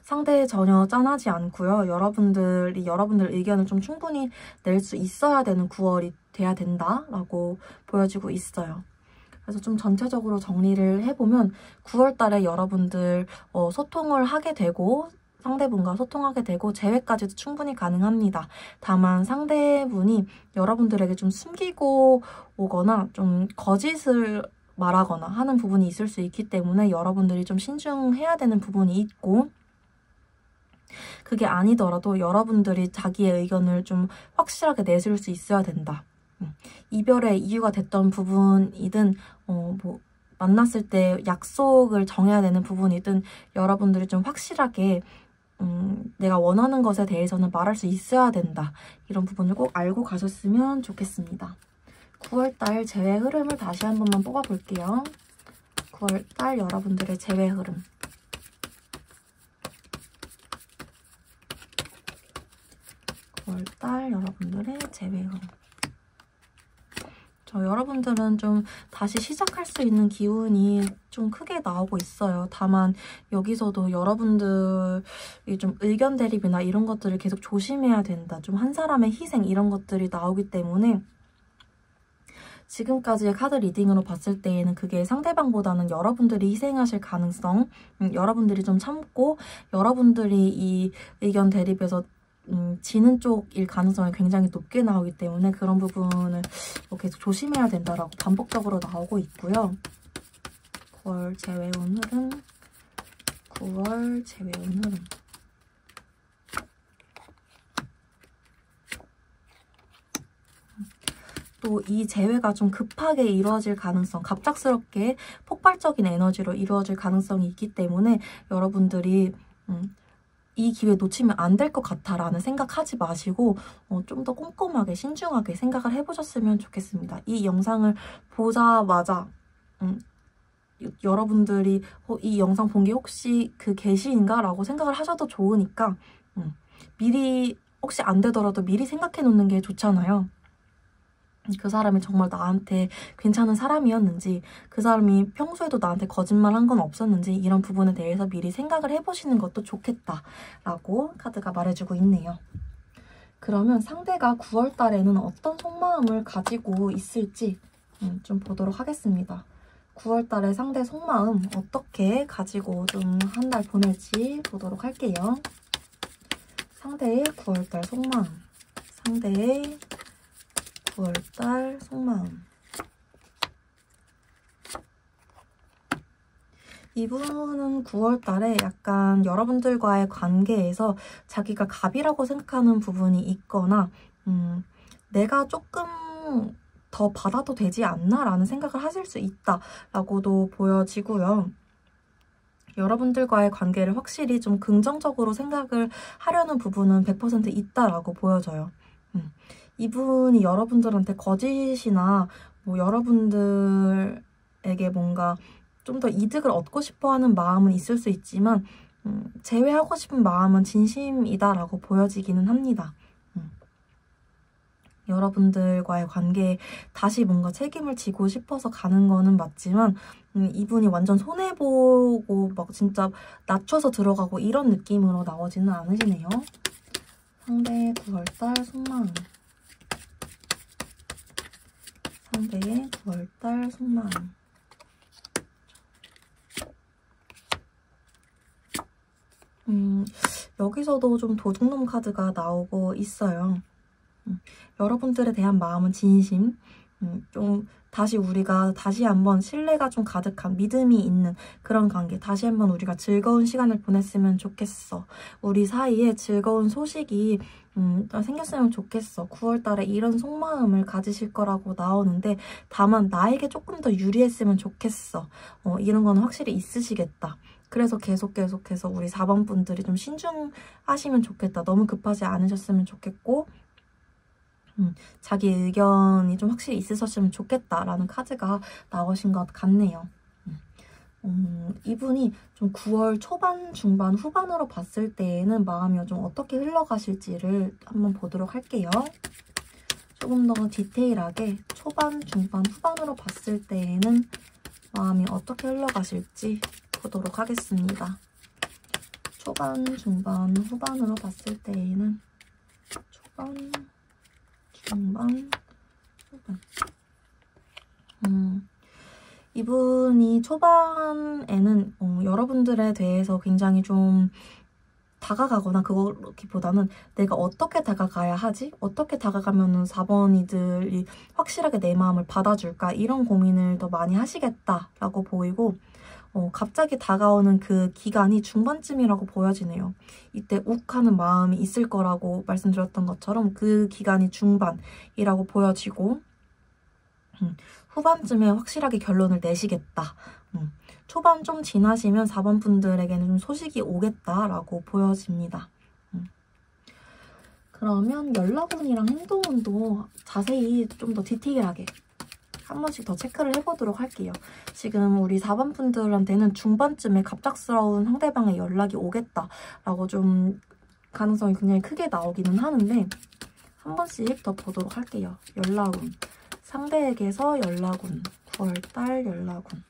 상대 전혀 짠하지 않고요. 여러분들 의견을 좀 충분히 낼 수 있어야 되는 9월이 돼야 된다라고 보여지고 있어요. 그래서 좀 전체적으로 정리를 해보면 9월 달에 여러분들 소통을 하게 되고 상대분과 소통하게 되고 재회까지도 충분히 가능합니다. 다만 상대분이 여러분들에게 좀 숨기고 오거나 좀 거짓을 말하거나 하는 부분이 있을 수 있기 때문에 여러분들이 좀 신중해야 되는 부분이 있고 그게 아니더라도 여러분들이 자기의 의견을 좀 확실하게 내실 수 있어야 된다. 이별의 이유가 됐던 부분이든 만났을 때 약속을 정해야 되는 부분이든 여러분들이 좀 확실하게 내가 원하는 것에 대해서는 말할 수 있어야 된다. 이런 부분을 꼭 알고 가셨으면 좋겠습니다. 9월달 재회 흐름을 다시 한 번만 뽑아볼게요. 9월달 여러분들의 재회 흐름. 9월달 여러분들의 재회 흐름. 여러분들은 좀 다시 시작할 수 있는 기운이 좀 크게 나오고 있어요. 다만 여기서도 여러분들이 좀 의견 대립이나 이런 것들을 계속 조심해야 된다. 좀 한 사람의 희생 이런 것들이 나오기 때문에 지금까지의 카드 리딩으로 봤을 때에는 그게 상대방보다는 여러분들이 희생하실 가능성, 여러분들이 좀 참고 여러분들이 이 의견 대립에서 지는 쪽일 가능성이 굉장히 높게 나오기 때문에 그런 부분을 계속 조심해야 된다라고 반복적으로 나오고 있고요. 9월 재회운 흐름, 9월 재회운 흐름. 또 이 재회가 좀 급하게 이루어질 가능성, 갑작스럽게 폭발적인 에너지로 이루어질 가능성이 있기 때문에 여러분들이 이 기회 놓치면 안 될 것 같아라는 생각하지 마시고 좀 더 꼼꼼하게 신중하게 생각을 해보셨으면 좋겠습니다. 이 영상을 보자마자 여러분들이 이 영상 본 게 혹시 그 계시인가? 라고 생각을 하셔도 좋으니까 미리 혹시 안 되더라도 미리 생각해 놓는 게 좋잖아요. 그 사람이 정말 나한테 괜찮은 사람이었는지, 그 사람이 평소에도 나한테 거짓말한 건 없었는지 이런 부분에 대해서 미리 생각을 해보시는 것도 좋겠다라고 카드가 말해주고 있네요. 그러면 상대가 9월 달에는 어떤 속마음을 가지고 있을지 좀 보도록 하겠습니다. 9월 달에 상대 속마음 어떻게 가지고 좀 한 달 보낼지 보도록 할게요. 상대의 9월 달 속마음. 상대의 9월달 속마음. 이분은 9월달에 약간 여러분들과의 관계에서 자기가 갑이라고 생각하는 부분이 있거나 내가 조금 더 받아도 되지 않나? 라는 생각을 하실 수 있다라고도 보여지고요. 여러분들과의 관계를 확실히 좀 긍정적으로 생각을 하려는 부분은 100% 있다라고 보여져요. 이분이 여러분들한테 거짓이나 뭐 여러분들에게 뭔가 좀 더 이득을 얻고 싶어하는 마음은 있을 수 있지만 제외하고 싶은 마음은 진심이다라고 보여지기는 합니다. 여러분들과의 관계에 다시 뭔가 책임을 지고 싶어서 가는 거는 맞지만 이분이 완전 손해보고 막 진짜 낮춰서 들어가고 이런 느낌으로 나오지는 않으시네요. 상대의 9월달 속마음. 상대의 9월달 속마음. 여기서도 좀 도둑놈 카드가 나오고 있어요. 여러분들에 대한 마음은 진심, 좀 다시 우리가 다시 한번 신뢰가 좀 가득한 믿음이 있는 그런 관계, 다시 한번 우리가 즐거운 시간을 보냈으면 좋겠어. 우리 사이에 즐거운 소식이 생겼으면 좋겠어. 9월달에 이런 속마음을 가지실 거라고 나오는데 다만 나에게 조금 더 유리했으면 좋겠어. 이런 건 확실히 있으시겠다. 그래서 계속해서 우리 4번 분들이 좀 신중하시면 좋겠다. 너무 급하지 않으셨으면 좋겠고 자기 의견이 좀 확실히 있으셨으면 좋겠다라는 카드가 나오신 것 같네요. 이분이 좀 9월 초반, 중반, 후반으로 봤을 때에는 마음이 좀 어떻게 흘러가실지를 한번 보도록 할게요. 조금 더 디테일하게 초반, 중반, 후반으로 봤을 때에는 마음이 어떻게 흘러가실지 보도록 하겠습니다. 초반, 중반, 후반으로 봤을 때에는 초반, 중반, 후반. 이분이 초반에는 여러분들에 대해서 굉장히 좀 다가가거나 그거보다는 내가 어떻게 다가가야 하지? 어떻게 다가가면은 4번이들이 확실하게 내 마음을 받아줄까? 이런 고민을 더 많이 하시겠다라고 보이고 갑자기 다가오는 그 기간이 중반쯤이라고 보여지네요. 이때 욱하는 마음이 있을 거라고 말씀드렸던 것처럼 그 기간이 중반이라고 보여지고 후반쯤에 확실하게 결론을 내시겠다. 초반 좀 지나시면 4번 분들에게는 좀 소식이 오겠다라고 보여집니다. 그러면 연락운이랑 행동운도 자세히 좀 더 디테일하게 한 번씩 더 체크를 해보도록 할게요. 지금 우리 4번 분들한테는 중반쯤에 갑작스러운 상대방의 연락이 오겠다라고 좀 가능성이 굉장히 크게 나오기는 하는데 한 번씩 더 보도록 할게요. 연락운. 상대에게서 연락운. 9월달 연락운.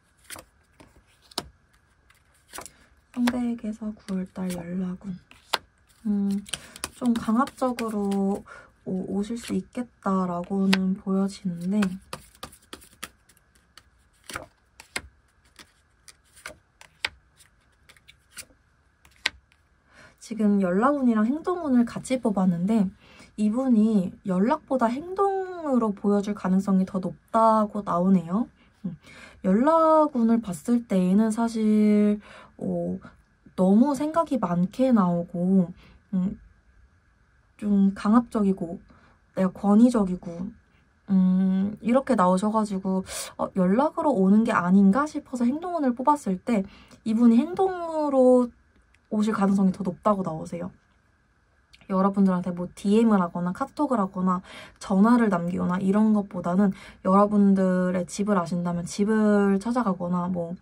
상대에게서 9월달 연락운. 좀 강압적으로 오실 수 있겠다라고는 보여지는데 지금 연락운이랑 행동운을 같이 뽑았는데 이분이 연락보다 행동으로 보여줄 가능성이 더 높다고 나오네요. 연락운을 봤을 때에는 사실 너무 생각이 많게 나오고 좀 강압적이고 내가 권위적이고 이렇게 나오셔가지고 연락으로 오는 게 아닌가 싶어서 행동운을 뽑았을 때 이분이 행동으로 오실 가능성이 더 높다고 나오세요. 여러분들한테 뭐 DM을 하거나 카톡을 하거나 전화를 남기거나 이런 것보다는 여러분들의 집을 아신다면 집을 찾아가거나 뭐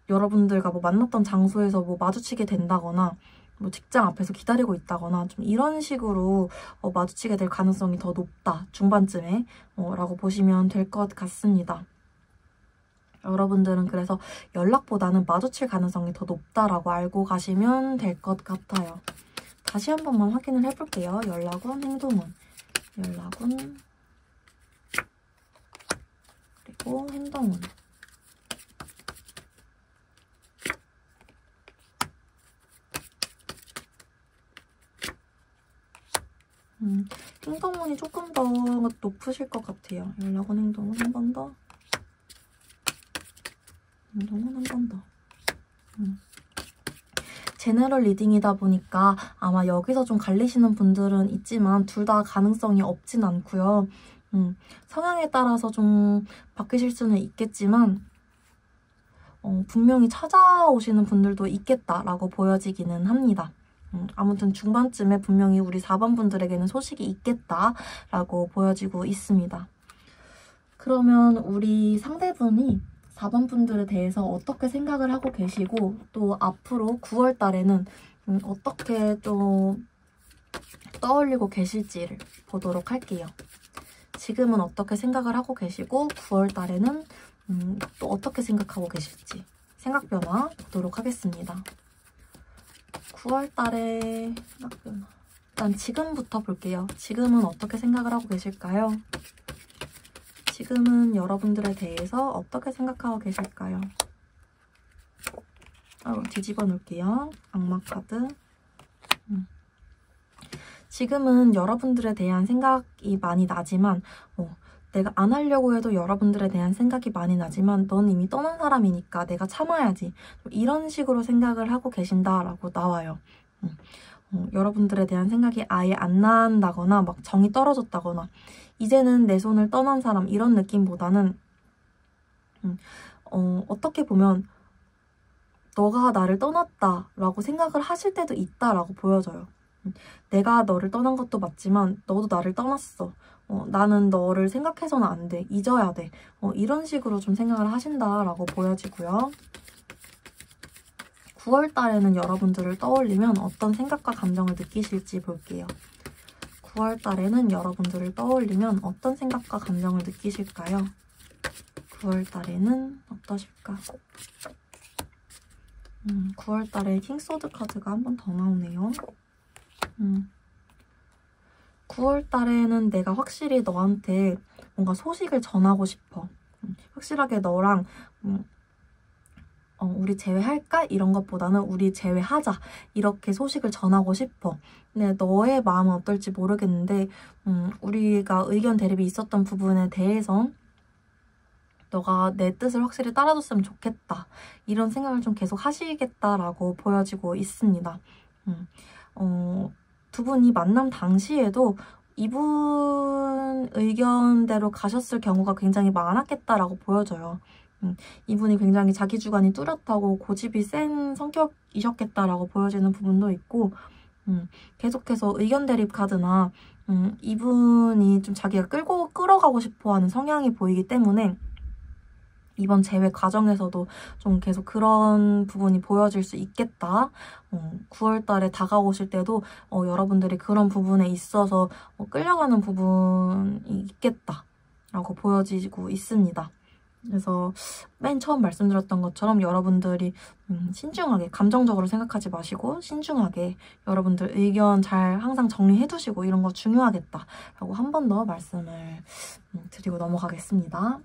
여러분들과 뭐 만났던 장소에서 뭐 마주치게 된다거나 뭐 직장 앞에서 기다리고 있다거나 좀 이런 식으로 마주치게 될 가능성이 더 높다. 중반쯤에 라고 보시면 될 것 같습니다. 여러분들은 그래서 연락보다는 마주칠 가능성이 더 높다라고 알고 가시면 될 것 같아요. 다시 한 번만 확인을 해볼게요. 연락운, 행동운. 연락운 그리고 행동운. 행동운이 조금 더 높으실 것 같아요. 연락운, 행동운 한 번 더. 행동운 한 번 더. 제너럴 리딩이다 보니까 아마 여기서 좀 갈리시는 분들은 있지만 둘 다 가능성이 없진 않고요. 성향에 따라서 좀 바뀌실 수는 있겠지만 분명히 찾아오시는 분들도 있겠다라고 보여지기는 합니다. 아무튼 중반쯤에 분명히 우리 4번 분들에게는 소식이 있겠다라고 보여지고 있습니다. 그러면 우리 상대분이 4번 분들에 대해서 어떻게 생각을 하고 계시고 또 앞으로 9월 달에는 어떻게 좀 떠올리고 계실지를 보도록 할게요. 지금은 어떻게 생각을 하고 계시고 9월 달에는 또 어떻게 생각하고 계실지 생각 변화 보도록 하겠습니다. 9월 달에 생각 변화. 일단 지금부터 볼게요. 지금은 어떻게 생각을 하고 계실까요? 지금은 여러분들에 대해서 어떻게 생각하고 계실까요? 뒤집어 놓을게요. 악마 카드. 지금은 여러분들에 대한 생각이 많이 나지만 내가 안 하려고 해도 여러분들에 대한 생각이 많이 나지만 넌 이미 떠난 사람이니까 내가 참아야지. 이런 식으로 생각을 하고 계신다라고 나와요. 여러분들에 대한 생각이 아예 안 난다거나 막 정이 떨어졌다거나 이제는 내 손을 떠난 사람 이런 느낌보다는 어떻게 보면 너가 나를 떠났다라고 생각을 하실 때도 있다라고 보여져요. 내가 너를 떠난 것도 맞지만 너도 나를 떠났어. 나는 너를 생각해서는 안 돼. 잊어야 돼. 이런 식으로 좀 생각을 하신다라고 보여지고요. 9월 달에는 여러분들을 떠올리면 어떤 생각과 감정을 느끼실지 볼게요. 9월 달에는 여러분들을 떠올리면 어떤 생각과 감정을 느끼실까요? 9월 달에는 어떠실까? 9월 달에 킹소드 카드가 한 번 더 나오네요. 9월 달에는 내가 확실히 너한테 뭔가 소식을 전하고 싶어. 확실하게 너랑 우리 재회할까? 이런 것보다는 우리 재회하자. 이렇게 소식을 전하고 싶어. 근데 너의 마음은 어떨지 모르겠는데 우리가 의견 대립이 있었던 부분에 대해서 너가 내 뜻을 확실히 따라줬으면 좋겠다. 이런 생각을 좀 계속 하시겠다라고 보여지고 있습니다. 두 분이 만남 당시에도 이분 의견대로 가셨을 경우가 굉장히 많았겠다라고 보여져요. 이분이 굉장히 자기 주관이 뚜렷하고 고집이 센 성격이셨겠다라고 보여지는 부분도 있고, 계속해서 의견 대립 카드나 이분이 좀 자기가 끌어가고 싶어하는 성향이 보이기 때문에 이번 재회 과정에서도 좀 계속 그런 부분이 보여질 수 있겠다. 9월 달에 다가오실 때도 여러분들이 그런 부분에 있어서 끌려가는 부분이 있겠다라고 보여지고 있습니다. 그래서 맨 처음 말씀드렸던 것처럼 여러분들이 신중하게, 감정적으로 생각하지 마시고 신중하게 여러분들 의견 잘 항상 정리해두시고 이런 거 중요하겠다라고 한 번 더 말씀을 드리고 넘어가겠습니다.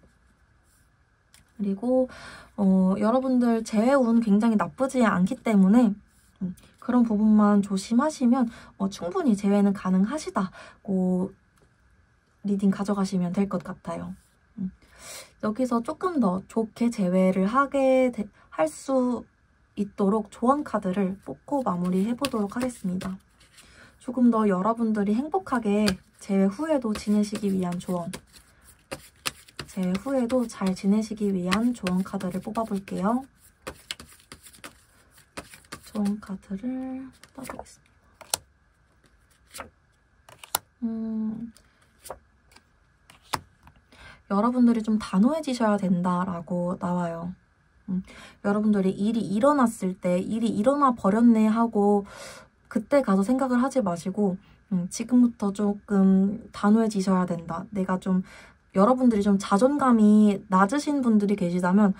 그리고 여러분들 재해운 굉장히 나쁘지 않기 때문에 그런 부분만 조심하시면 충분히 재회는 가능하시다고 리딩 가져가시면 될 것 같아요. 여기서 조금 더 좋게 재회를 할 수 있도록 조언 카드를 뽑고 마무리해보도록 하겠습니다. 조금 더 여러분들이 행복하게 재회 후에도 지내시기 위한 조언, 재회 후에도 잘 지내시기 위한 조언 카드를 뽑아볼게요. 조언 카드를 뽑아보겠습니다. 여러분들이 좀 단호해지셔야 된다라고 나와요. 여러분들이 일이 일어났을 때 일이 일어나 버렸네 하고 그때 가서 생각을 하지 마시고 지금부터 조금 단호해지셔야 된다. 여러분들이 좀 자존감이 낮으신 분들이 계시다면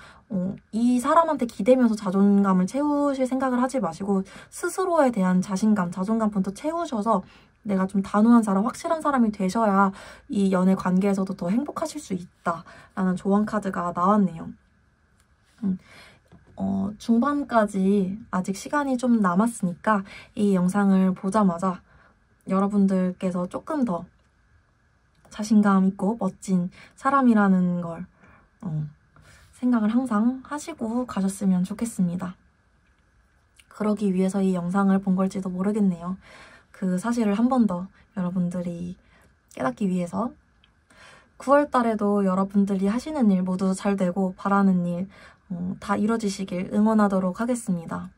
이 사람한테 기대면서 자존감을 채우실 생각을 하지 마시고 스스로에 대한 자신감, 자존감부터 채우셔서 내가 좀 단호한 사람, 확실한 사람이 되셔야 이 연애 관계에서도 더 행복하실 수 있다라는 조언 카드가 나왔네요. 중반까지 아직 시간이 좀 남았으니까 이 영상을 보자마자 여러분들께서 조금 더 자신감 있고 멋진 사람이라는 걸 생각을 항상 하시고 가셨으면 좋겠습니다. 그러기 위해서 이 영상을 본 걸지도 모르겠네요. 그 사실을 한 번 더 여러분들이 깨닫기 위해서 9월 달에도 여러분들이 하시는 일 모두 잘 되고 바라는 일 다 이루어지시길 응원하도록 하겠습니다.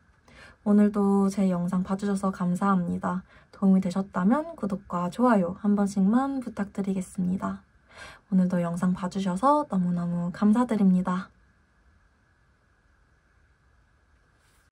오늘도 제 영상 봐주셔서 감사합니다. 도움이 되셨다면 구독과 좋아요 한 번씩만 부탁드리겠습니다. 오늘도 영상 봐주셔서 너무너무 감사드립니다.